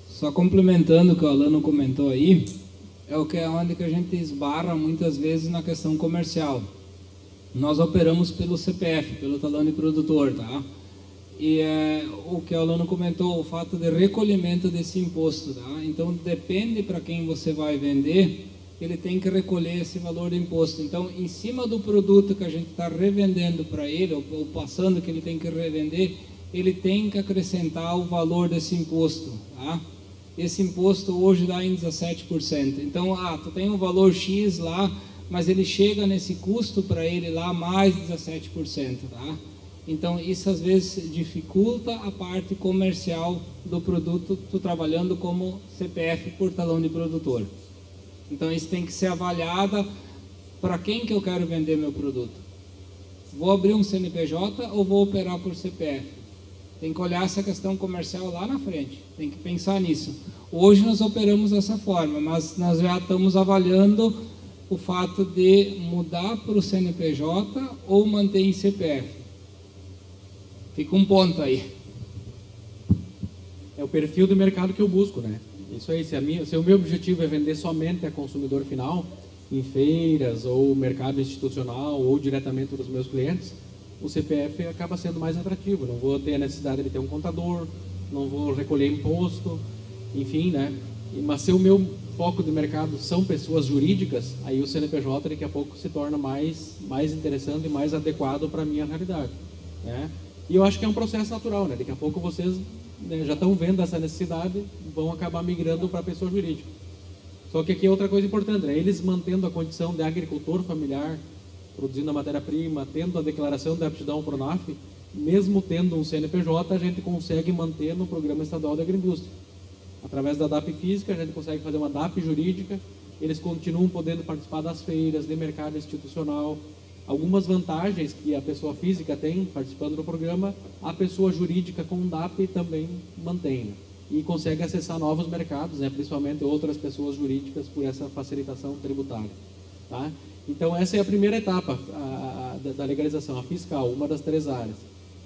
Só complementando o que o Alano comentou aí, é onde que a gente esbarra muitas vezes na questão comercial. Nós operamos pelo CPF, pelo talão de produtor, tá? E o que o Alano comentou, o fato de recolhimento desse imposto, tá? Então, depende para quem você vai vender, ele tem que recolher esse valor do imposto. Então, em cima do produto que a gente está revendendo para ele, ou passando que ele tem que revender, ele tem que acrescentar o valor desse imposto, tá? Esse imposto hoje dá em 17%. Então, tu tem um valor X lá, mas ele chega nesse custo para ele lá mais 17%, tá? Então, isso às vezes dificulta a parte comercial do produto, tu trabalhando como CPF por talão de produtor. Então, isso tem que ser avaliado para quem que eu quero vender meu produto. Vou abrir um CNPJ ou vou operar por CPF? Tem que olhar essa questão comercial lá na frente, tem que pensar nisso. Hoje nós operamos dessa forma, mas nós já estamos avaliando o fato de mudar para o CNPJ ou manter em CPF. Fica um ponto aí. é o perfil do mercado que eu busco, né? Isso aí, se o meu objetivo é vender somente a consumidor final, em feiras, ou mercado institucional, ou diretamente dos meus clientes, o CPF acaba sendo mais atrativo. Não vou ter a necessidade de ter um contador, não vou recolher imposto, enfim, né? Mas se o meu foco de mercado são pessoas jurídicas, aí o CNPJ daqui a pouco se torna mais interessante e mais adequado para a minha realidade, né? E eu acho que é um processo natural, né? Daqui a pouco vocês, né, já estão vendo essa necessidade, vão acabar migrando para a pessoa jurídica. Só que aqui é outra coisa importante, né? Eles mantendo a condição de agricultor familiar, produzindo a matéria-prima, tendo a declaração de aptidão ao PRONAF, mesmo tendo um CNPJ, a gente consegue manter no Programa Estadual de Agroindústria. Através da DAP física, a gente consegue fazer uma DAP jurídica, eles continuam podendo participar das feiras, de mercado institucional. Algumas vantagens que a pessoa física tem participando do programa, a pessoa jurídica com DAP também mantém, né? E consegue acessar novos mercados, né? Principalmente outras pessoas jurídicas por essa facilitação tributária, tá? Então essa é a primeira etapa da legalização, a fiscal, uma das 3 áreas.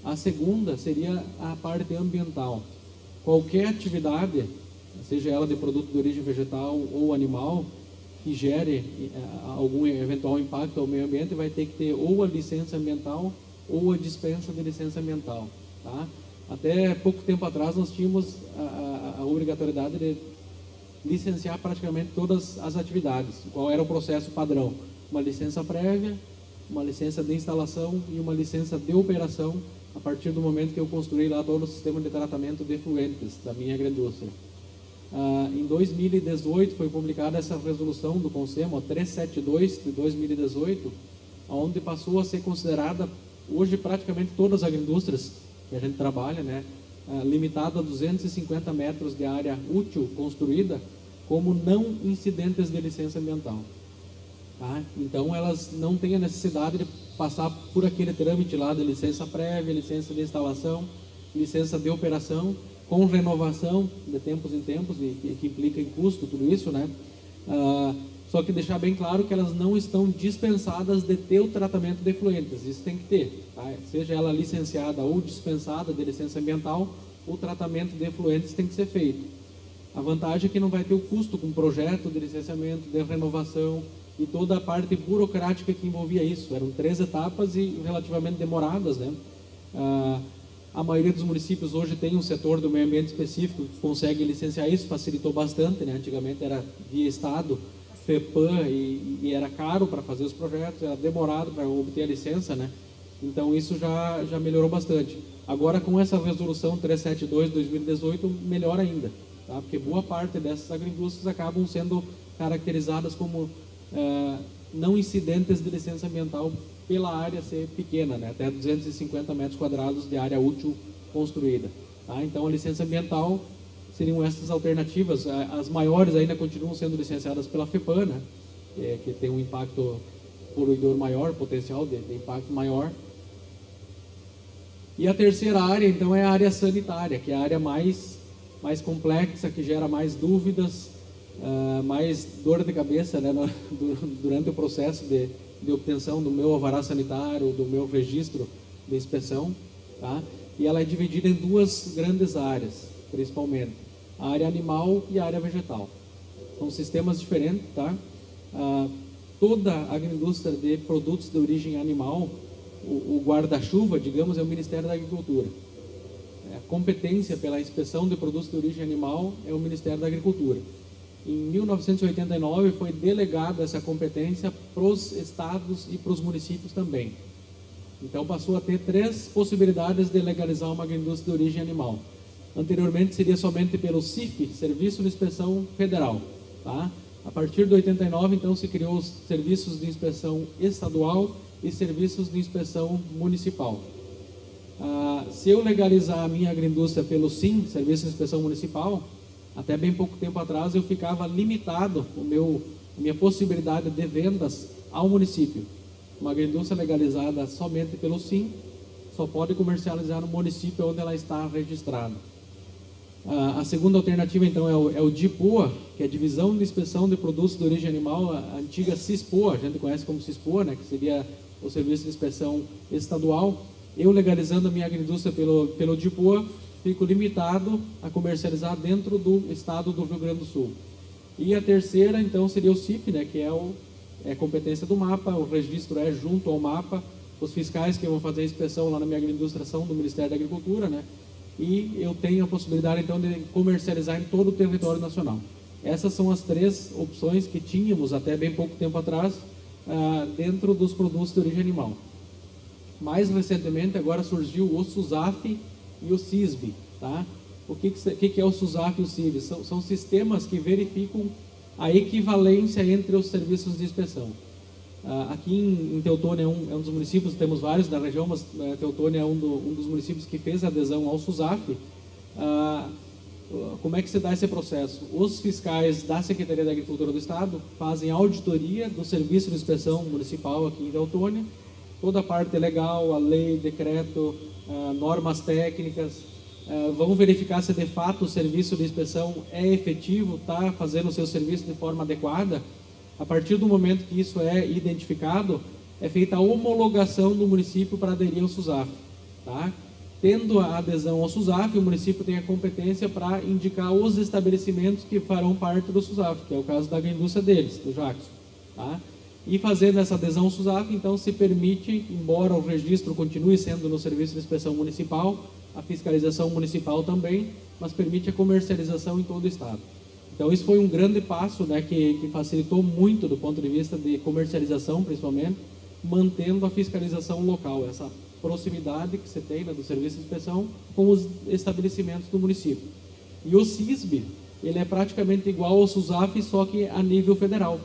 A segunda seria a parte ambiental. Qualquer atividade, seja ela de produto de origem vegetal ou animal, que gere algum eventual impacto ao meio ambiente, vai ter que ter ou a licença ambiental ou a dispensa de licença ambiental, tá? Até pouco tempo atrás nós tínhamos a obrigatoriedade de licenciar praticamente todas as atividades. Qual era o processo padrão? Uma licença prévia, uma licença de instalação e uma licença de operação, a partir do momento que eu construí lá todo o sistema de tratamento de efluentes da minha agroindústria. Em 2018 foi publicada essa resolução do CONSEMO, 372 de 2018, onde passou a ser considerada, hoje praticamente todas as agroindústrias que a gente trabalha, né, limitado a 250 metros de área útil construída, como não incidentes de licença ambiental. Tá? Então elas não têm a necessidade de passar por aquele trâmite lá de licença prévia, licença de instalação, licença de operação, com renovação de tempos em tempos, e que implica em custo, tudo isso, né? Só que deixar bem claro que elas não estão dispensadas de ter o tratamento de efluentes, isso tem que ter, tá? Seja ela licenciada ou dispensada de licença ambiental, o tratamento de efluentes tem que ser feito. A vantagem é que não vai ter o custo com projeto de licenciamento, de renovação e toda a parte burocrática que envolvia isso. Eram 3 etapas e relativamente demoradas, né? A maioria dos municípios hoje tem um setor do meio ambiente específico que consegue licenciar isso, facilitou bastante, né? Antigamente era via Estado, FEPAM, e era caro para fazer os projetos, era demorado para obter a licença, né? Então isso já melhorou bastante. Agora com essa resolução 372 de 2018, melhor ainda, tá? Porque boa parte dessas agroindústrias acabam sendo caracterizadas como não incidentes de licença ambiental pela área ser pequena, né? Até 250 metros quadrados de área útil construída, tá? Então a licença ambiental seriam essas alternativas. As maiores ainda continuam sendo licenciadas pela FEPAM, né? Que tem um impacto poluidor maior, potencial de impacto maior. E a terceira área, então, é a área sanitária, que é a área mais complexa, que gera mais dúvidas, mais dor de cabeça, né, durante o processo de obtenção do meu alvará sanitário, do meu registro de inspeção, tá? E ela é dividida em 2 grandes áreas, principalmente, a área animal e a área vegetal. São sistemas diferentes, tá? Toda a agroindústria de produtos de origem animal, o guarda-chuva, digamos, é o Ministério da Agricultura. A competência pela inspeção de produtos de origem animal é o Ministério da Agricultura. Em 1989 foi delegada essa competência para os estados e para os municípios também. Então passou a ter 3 possibilidades de legalizar uma agroindústria de origem animal. Anteriormente seria somente pelo CIF, Serviço de Inspeção Federal, tá? A partir de 89, então, se criou os serviços de inspeção estadual e serviços de inspeção municipal. Se eu legalizar a minha agroindústria pelo SIM, Serviço de Inspeção Municipal, até bem pouco tempo atrás eu ficava limitado, minha possibilidade de vendas ao município. Uma agroindústria legalizada somente pelo SIM só pode comercializar no município onde ela está registrada. A segunda alternativa, então, é o DIPOA, que é a Divisão de Inspeção de Produtos de Origem Animal, a antiga CISPOA, a gente conhece como CISPOA, né, que seria o Serviço de Inspeção Estadual. Eu legalizando a minha agroindústria pelo DIPOA, fico limitado a comercializar dentro do estado do Rio Grande do Sul. E a terceira, então, seria o CIF, né, que é competência do MAPA, o registro é junto ao MAPA, os fiscais que vão fazer a inspeção lá na minha agroindústria são do Ministério da Agricultura, né, e eu tenho a possibilidade, então, de comercializar em todo o território nacional. Essas são as três opções que tínhamos até bem pouco tempo atrás dentro dos produtos de origem animal. Mais recentemente, agora surgiu o SUSAF e o CISB, tá? O que é o SUSAF e o CISB? São sistemas que verificam a equivalência entre os serviços de inspeção. Aqui em Teutônia é um dos municípios, temos vários na região, mas Teutônia é um dos municípios que fez adesão ao SUSAF. Como é que se dá esse processo? Os fiscais da Secretaria da Agricultura do Estado fazem auditoria do serviço de inspeção municipal aqui em Teutônia, toda a parte legal, a lei, decreto, normas técnicas, vão verificar se de fato o serviço de inspeção é efetivo, está fazendo o seu serviço de forma adequada. A partir do momento que isso é identificado, é feita a homologação do município para aderir ao SUSAF. Tá? Tendo a adesão ao SUSAF, o município tem a competência para indicar os estabelecimentos que farão parte do SUSAF, que é o caso da agroindústria deles, do Jackson. Tá? E fazendo essa adesão ao SUSAF, então se permite, embora o registro continue sendo no Serviço de Inspeção Municipal, a fiscalização municipal também, mas permite a comercialização em todo o estado. Então isso foi um grande passo, né, que facilitou muito do ponto de vista de comercialização, principalmente, mantendo a fiscalização local, essa proximidade que você tem, né, do Serviço de Inspeção com os estabelecimentos do município. E o CISB, ele é praticamente igual ao SUSAF, só que a nível federal.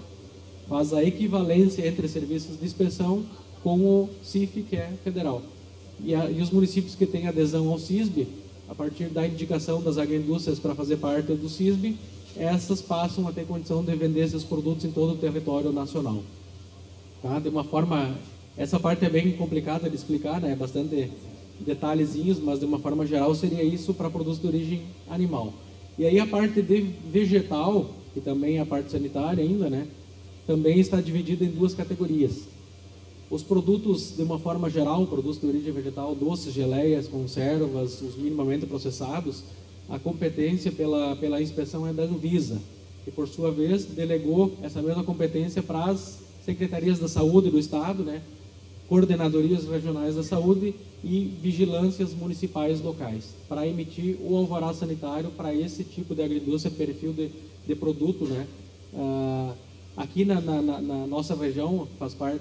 Faz a equivalência entre serviços de inspeção com o CIF, que é federal. E os municípios que têm adesão ao CISB, a partir da indicação das agroindústrias para fazer parte do CISB, essas passam a ter condição de vender esses produtos em todo o território nacional. Tá? De uma forma, essa parte é bem complicada de explicar, né? Bastante detalhezinhos, mas de uma forma geral seria isso para produtos de origem animal. E aí a parte de vegetal, que também é a parte sanitária ainda, né? Também está dividida em duas categorias. Os produtos, de uma forma geral, produtos de origem vegetal, doces, geleias, conservas, os minimamente processados, a competência pela inspeção é da Anvisa, que por sua vez delegou essa mesma competência para as secretarias da saúde do estado, né, coordenadorias regionais da saúde e vigilâncias municipais locais, para emitir o alvará sanitário para esse tipo de agroindústria, perfil de produto, né. Aqui na nossa região,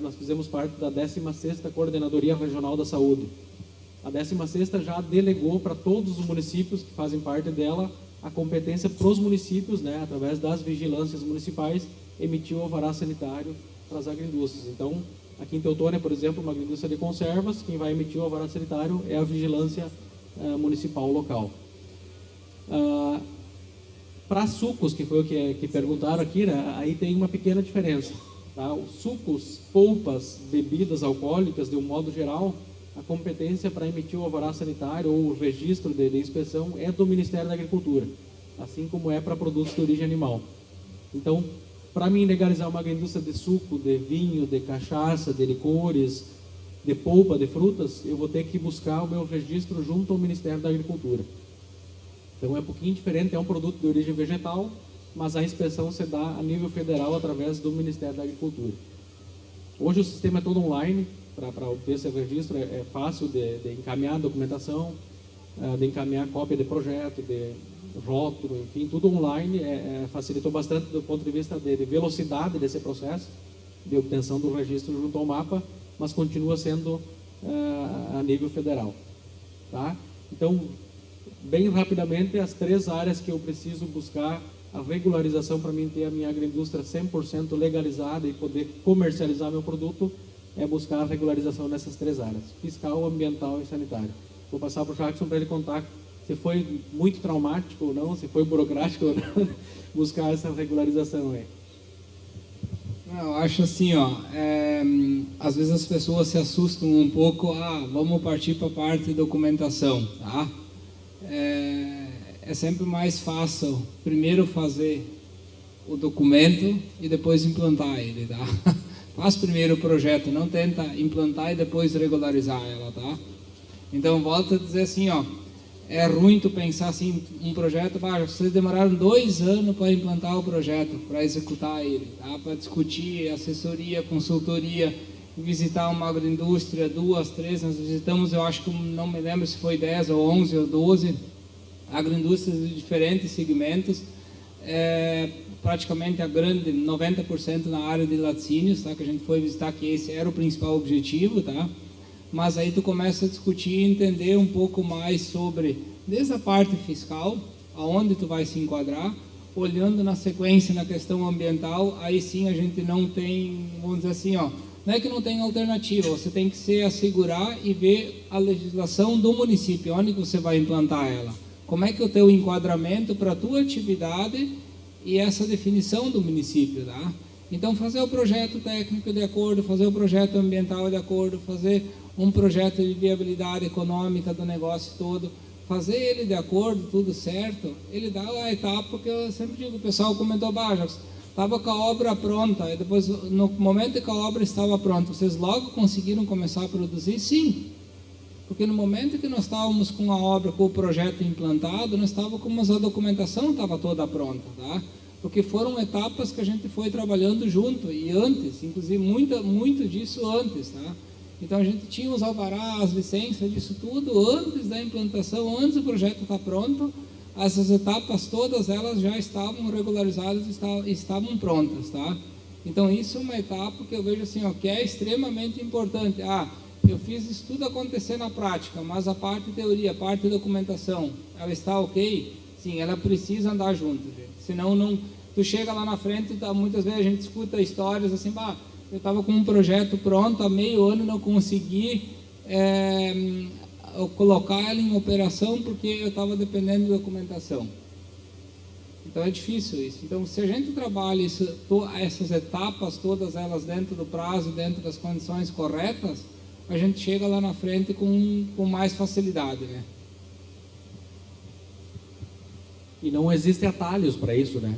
nós fizemos parte da 16ª Coordenadoria Regional da Saúde. A 16ª já delegou para todos os municípios que fazem parte dela a competência para os municípios, né, através das vigilâncias municipais, emitir o alvará sanitário para as agroindústrias. Então, aqui em Teutônia, por exemplo, uma agroindústria de conservas, quem vai emitir o alvará sanitário é a vigilância municipal local. Para sucos, que foi o que perguntaram aqui, né, aí tem uma pequena diferença. Tá? Os sucos, polpas, bebidas alcoólicas, de um modo geral, a competência para emitir o alvará sanitário ou o registro de inspeção é do Ministério da Agricultura, assim como é para produtos de origem animal. Então, para mim legalizar uma agroindústria de suco, de vinho, de cachaça, de licores, de polpa, de frutas, eu vou ter que buscar o meu registro junto ao Ministério da Agricultura. Então é um pouquinho diferente, é um produto de origem vegetal, mas a inspeção se dá a nível federal através do Ministério da Agricultura. Hoje o sistema é todo online, para obter esse registro é fácil de encaminhar a documentação, de encaminhar cópia de projeto, de rótulo, enfim, tudo online, facilitou bastante do ponto de vista de velocidade desse processo, de obtenção do registro junto ao MAPA, mas continua sendo a nível federal. Tá? Então, bem rapidamente, as três áreas que eu preciso buscar a regularização para mim ter a minha agroindústria 100% legalizada e poder comercializar meu produto, é buscar a regularização nessas três áreas, fiscal, ambiental e sanitária. Vou passar para o Jackson para ele contar se foi muito traumático ou não, se foi burocrático ou não, buscar essa regularização aí. Eu acho assim, às vezes as pessoas se assustam um pouco, vamos partir para a parte de documentação, tá? É sempre mais fácil primeiro fazer o documento e depois implantar ele, tá? Faz primeiro o projeto, não tenta implantar e depois regularizar ela, tá? Então, volto a dizer assim, é ruim tu pensar assim, um projeto, vocês demoraram 2 anos para implantar o projeto, para executar ele, tá? Para discutir assessoria, consultoria, visitar uma agroindústria, 2, 3, nós visitamos, eu acho que não me lembro se foi 10 ou 11 ou 12 agroindústrias de diferentes segmentos, praticamente a grande, 90% na área de laticínios, tá? Que a gente foi visitar, que esse era o principal objetivo, tá? Mas aí tu começa a discutir e entender um pouco mais sobre, desde a parte fiscal, aonde tu vai se enquadrar, olhando na sequência na questão ambiental, aí sim a gente não tem, vamos dizer assim, ó, não é que não tem alternativa, você tem que se assegurar e ver a legislação do município, onde que você vai implantar ela. Como é que é o teu enquadramento para a tua atividade e essa definição do município, tá? Então, fazer o projeto técnico de acordo, fazer o projeto ambiental de acordo, fazer um projeto de viabilidade econômica do negócio todo, fazer ele de acordo, tudo certo, ele dá a etapa que eu sempre digo, o pessoal comentou, estava com a obra pronta, e depois, no momento que a obra estava pronta, vocês logo conseguiram começar a produzir? Sim, porque no momento que nós estávamos com a obra, com o projeto implantado, nós estávamos com a documentação estava toda pronta, tá? Porque foram etapas que a gente foi trabalhando junto, e antes, inclusive muito disso antes, tá? Então a gente tinha os alvarás, as licenças, disso tudo antes da implantação, antes do projeto estar pronto, essas etapas todas elas já estavam regularizadas e estavam prontas, tá? Então isso é uma etapa que eu vejo assim, ó, que é extremamente importante. Eu fiz isso tudo acontecer na prática, mas a parte de teoria, a parte de documentação, ela está ok? Sim, ela precisa andar junto, gente. Senão não, tu chega lá na frente, muitas vezes a gente escuta histórias assim, eu estava com um projeto pronto há meio ano e não consegui colocar ele em operação porque eu estava dependendo de documentação. Então é difícil isso. Então se a gente trabalha essas etapas, todas elas dentro do prazo, dentro das condições corretas, a gente chega lá na frente com mais facilidade, né? E não existem atalhos para isso, né?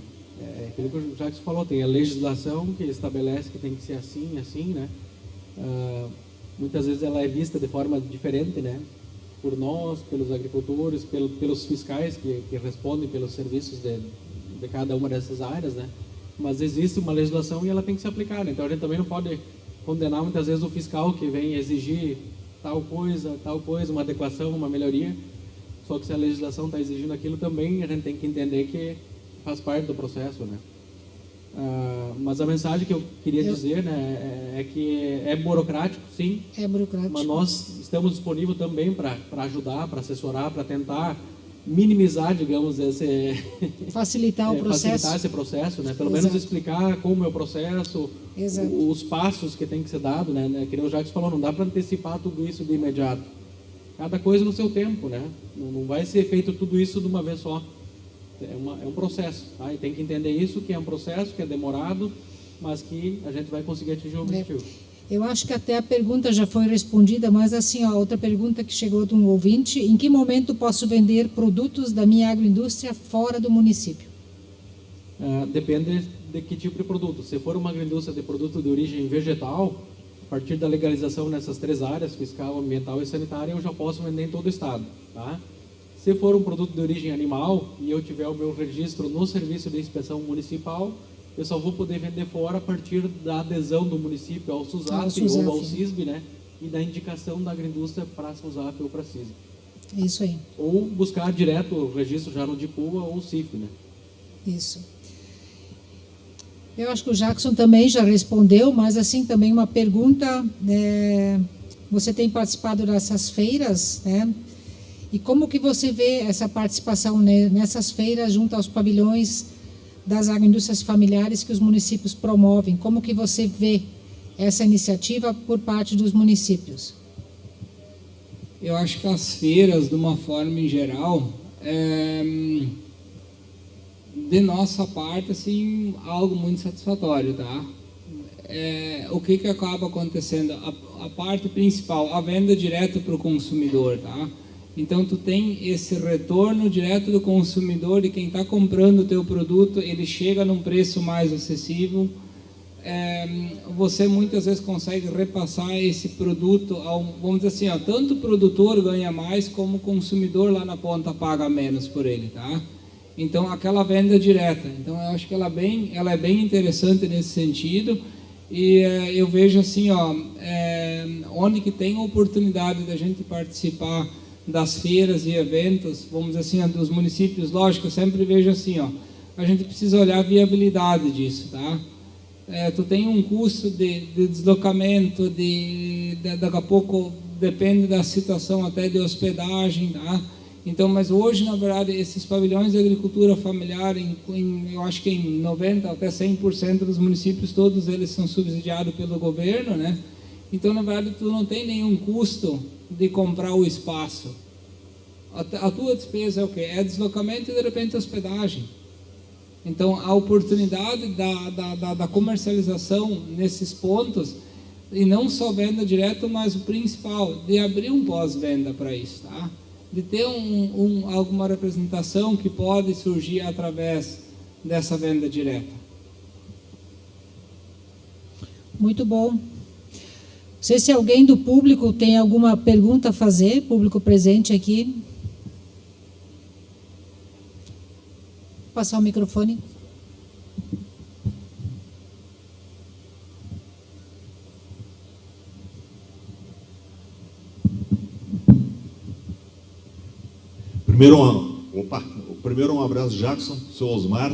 Aquilo que o Jacques falou, tem a legislação que estabelece que tem que ser assim, né? Muitas vezes ela é vista de forma diferente, né? Por nós, pelos agricultores, pelos fiscais que respondem pelos serviços de cada uma dessas áreas, né? Mas existe uma legislação e ela tem que ser aplicada. Então a gente também não pode condenar muitas vezes o fiscal que vem exigir tal coisa, uma adequação, uma melhoria. Só que se a legislação está exigindo aquilo também, a gente tem que entender que faz parte do processo, né? Mas a mensagem que eu queria dizer, né, é que é burocrático, sim. É burocrático. Mas nós estamos disponíveis também para ajudar, para assessorar, para tentar minimizar, digamos, facilitar o processo. Facilitar esse processo, né? Pelo Exato. menos explicar como é o processo, os passos que tem que ser dado, né? Que nem o Jacques falou, não dá para antecipar tudo isso de imediato. Cada coisa no seu tempo, né? Não vai ser feito tudo isso de uma vez só. É um processo, tá? E tem que entender isso, que é um processo, que é demorado, mas que a gente vai conseguir atingir o objetivo. Eu acho que até a pergunta já foi respondida, mas assim, outra pergunta que chegou de um ouvinte: em que momento posso vender produtos da minha agroindústria fora do município? Depende de que tipo de produto. Se for uma agroindústria de produto de origem vegetal, a partir da legalização nessas 3 áreas, fiscal, ambiental e sanitária, eu já posso vender em todo o estado, tá? Se for um produto de origem animal e eu tiver o meu registro no Serviço de Inspeção Municipal, eu só vou poder vender fora a partir da adesão do município ao SUSAF ou ao CISB, né? E da indicação da agroindústria para a SUSAF ou para a CISB. Isso aí. Ou buscar direto o registro já no DIPUA ou CIF, né? Isso. Eu acho que o Jackson também já respondeu, mas assim também uma pergunta, você tem participado dessas feiras, né? E como que você vê essa participação, né, nessas feiras junto aos pavilhões das agroindústrias familiares que os municípios promovem? Como que você vê essa iniciativa por parte dos municípios? Eu acho que as feiras, de uma forma em geral, de nossa parte, assim, algo muito satisfatório, tá? O que acaba acontecendo? A parte principal, a venda direto para o consumidor, tá? Então, tu tem esse retorno direto do consumidor, de quem está comprando o teu produto, ele chega num preço mais acessível, você muitas vezes consegue repassar esse produto vamos dizer assim, ó, tanto o produtor ganha mais, como o consumidor lá na ponta paga menos por ele, tá? Então, aquela venda direta. Então, eu acho que ela é bem interessante nesse sentido. E eu vejo assim, ó, onde que tem a oportunidade da gente participar das feiras e eventos, vamos dizer assim, dos municípios, lógico, eu sempre vejo assim, ó, a gente precisa olhar a viabilidade disso, tá? Tu tem um custo de deslocamento, daqui a pouco depende da situação até de hospedagem, tá? Então, mas hoje, na verdade, esses pavilhões de agricultura familiar, eu acho que em 90% até 100% dos municípios, todos eles são subsidiados pelo governo, né? Então, na verdade, tu não tem nenhum custo de comprar o espaço. A tua despesa é o quê? É deslocamento e, de repente, hospedagem. Então, a oportunidade da comercialização nesses pontos, e não só venda direta, mas o principal, de abrir um pós-venda para isso, tá? De ter alguma representação que pode surgir através dessa venda direta. Muito bom. Não sei se alguém do público tem alguma pergunta a fazer, público presente aqui. Vou passar o microfone. Primeiro um abraço, Jackson, seu Osmar,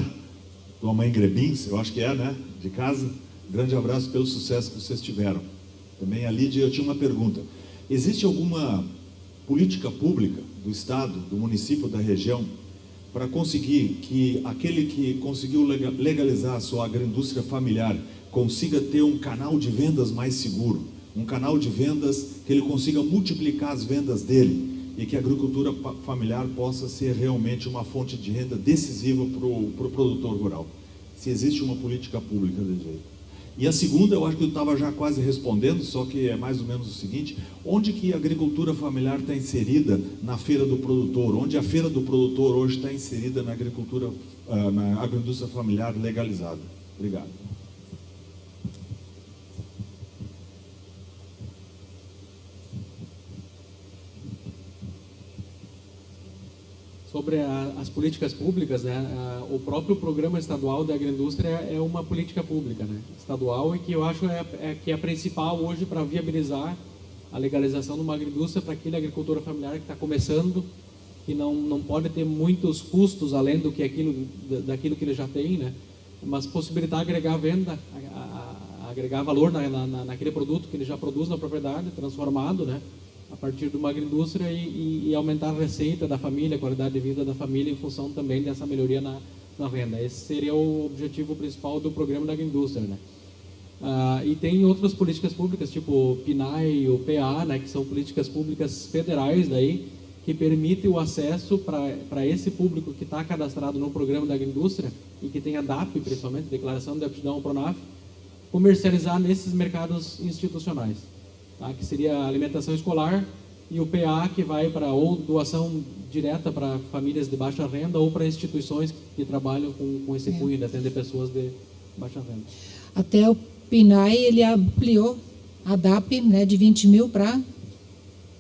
tua mãe Grebins, eu acho que né, de casa. Grande abraço pelo sucesso que vocês tiveram. Também a Lídia, eu tinha uma pergunta. Existe alguma política pública do Estado, do município, da região, para conseguir que aquele que conseguiu legalizar a sua agroindústria familiar consiga ter um canal de vendas mais seguro, um canal de vendas que ele consiga multiplicar as vendas dele, e que a agricultura familiar possa ser realmente uma fonte de renda decisiva para o produtor rural? Se existe uma política pública desse jeito. E a segunda, eu acho que eu estava já quase respondendo, só que é mais ou menos o seguinte: onde que a agricultura familiar está inserida na feira do produtor? Onde a feira do produtor hoje está inserida na agricultura, na agroindústria familiar legalizada? Obrigado. Sobre as políticas públicas, né, o próprio Programa Estadual de Agroindústria é uma política pública, né, estadual, e que eu acho que é a principal hoje para viabilizar a legalização de uma agroindústria para aquele agricultor familiar que está começando, que não pode ter muitos custos além daquilo que ele já tem, né, mas possibilitar agregar venda, agregar valor naquele produto que ele já produz na propriedade, transformado, né, a partir de uma agroindústria, e aumentar a receita da família, a qualidade de vida da família em função também dessa melhoria na renda. Esse seria o objetivo principal do programa da agroindústria, né? E tem outras políticas públicas, tipo o PNAE, o PA, né, que são políticas públicas federais daí, que permitem o acesso para esse público que está cadastrado no programa da agroindústria e que tem a DAP, principalmente, Declaração de Aptidão ao PRONAF, comercializar nesses mercados institucionais. Tá, que seria a alimentação escolar, e o PA, que vai para ou doação direta para famílias de baixa renda ou para instituições que trabalham com esse cunho de atender pessoas de baixa renda. Até o PNAE, ele ampliou a DAP, né, de 20 mil para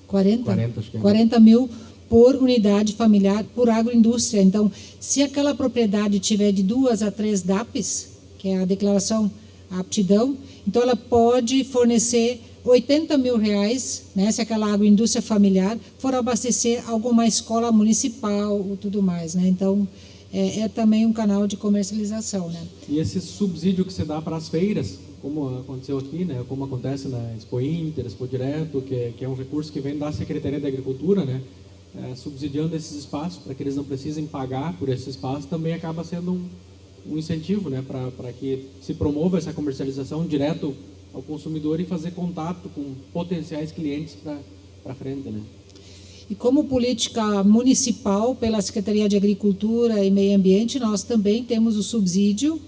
40 mil por unidade familiar, por agroindústria. Então, se aquela propriedade tiver de 2 a 3 DAPs, que é a declaração, a aptidão, então ela pode fornecer R$80 mil, né, se aquela agroindústria familiar for abastecer alguma escola municipal ou tudo mais, né? Então, é também um canal de comercialização, né? E esse subsídio que se dá para as feiras, como aconteceu aqui, né, como acontece na Expo Inter, Expo Direto, que é um recurso que vem da Secretaria da Agricultura, né, subsidiando esses espaços para que eles não precisem pagar por esse espaço, também acaba sendo um incentivo, né, para que se promova essa comercialização direto ao consumidor e fazer contato com potenciais clientes para frente, né? E como política municipal, pela Secretaria de Agricultura e Meio Ambiente, nós também temos o subsídio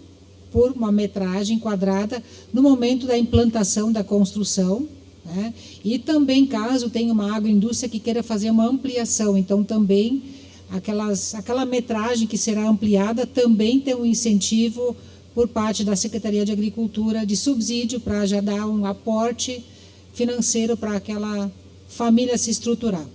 por uma metragem quadrada no momento da implantação da construção, né? E também, caso tenha uma agroindústria que queira fazer uma ampliação, então também aquela metragem que será ampliada também tem um incentivo por parte da Secretaria de Agricultura de subsídio para já dar um aporte financeiro para aquela família se estruturar.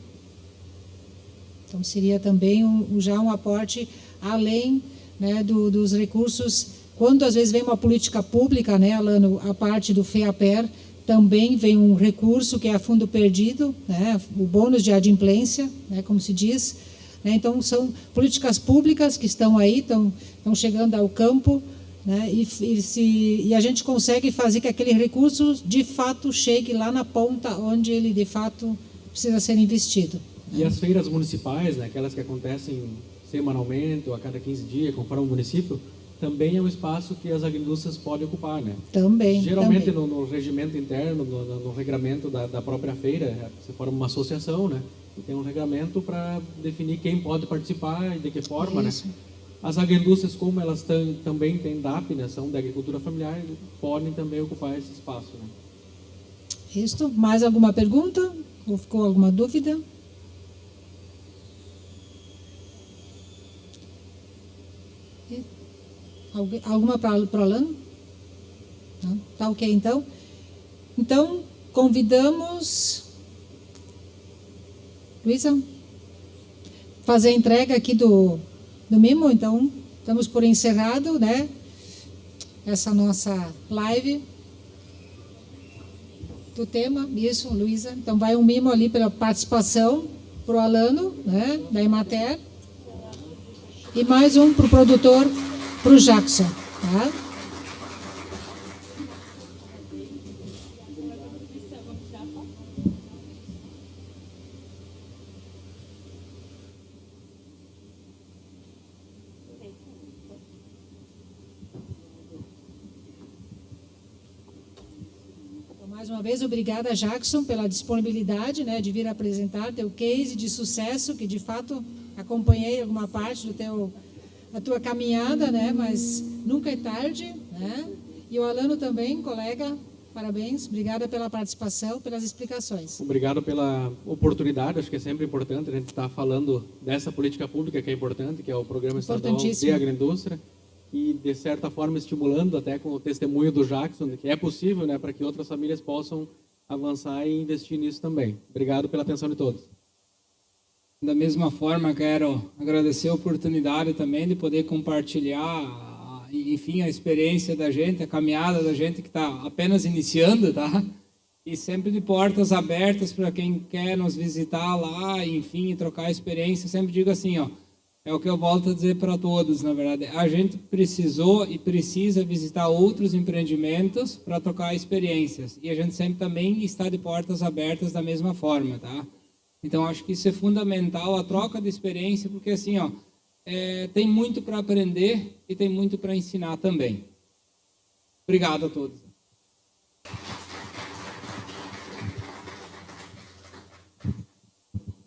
Então, seria também já um aporte além, né, dos recursos. Quando, às vezes, vem uma política pública, né, Alano, a parte do FEAPER, também vem um recurso que é a fundo perdido, né, o bônus de adimplência, né, como se diz. Né, então, são políticas públicas que estão aí, estão chegando ao campo, né, e a gente consegue fazer que aquele recurso, de fato, chegue lá na ponta onde ele, de fato, precisa ser investido. E as feiras municipais, né, aquelas que acontecem semanalmente ou a cada 15 dias, conforme o município, também é um espaço que as agroindústrias podem ocupar, né? Também. Geralmente também. No regimento interno, no regramento da própria feira, você forma uma associação, né? E tem um regramento para definir quem pode participar e de que forma, Isso. né? As agroindústrias, como elas também têm DAP, né, são da agricultura familiar, podem também ocupar esse espaço, né? Isso. Mais alguma pergunta? Ou ficou alguma dúvida? Alguma para o Alano? Não? Tá ok, então? Então, convidamos... Luísa? Fazer a entrega aqui do mimo, então, estamos por encerrado, né? Essa nossa live do tema, isso, Luísa. Então, vai um mimo ali pela participação para o Alano, né, da Emater, e mais um para o produtor, para o Jackson, tá? Mais uma vez, obrigada, Jackson, pela disponibilidade, né, de vir apresentar teu case de sucesso, que de fato acompanhei alguma parte da tua caminhada, né, mas nunca é tarde, né? E o Alano também, colega, parabéns, obrigada pela participação, pelas explicações. Obrigado pela oportunidade, acho que é sempre importante a gente estar falando dessa política pública que é importante, que é o Programa Estadual de Agroindústria, e, de certa forma, estimulando até com o testemunho do Jackson, que é possível, né, para que outras famílias possam avançar e investir nisso também. Obrigado pela atenção de todos. Da mesma forma, quero agradecer a oportunidade também de poder compartilhar, enfim, a experiência da gente, a caminhada da gente que está apenas iniciando, tá? E sempre de portas abertas para quem quer nos visitar lá, enfim, trocar experiência. Sempre digo assim, ó, é o que eu volto a dizer para todos, na verdade. A gente precisou e precisa visitar outros empreendimentos para trocar experiências. E a gente sempre também está de portas abertas da mesma forma, tá? Então, acho que isso é fundamental, a troca de experiência, porque assim, ó, tem muito para aprender e tem muito para ensinar também. Obrigado a todos.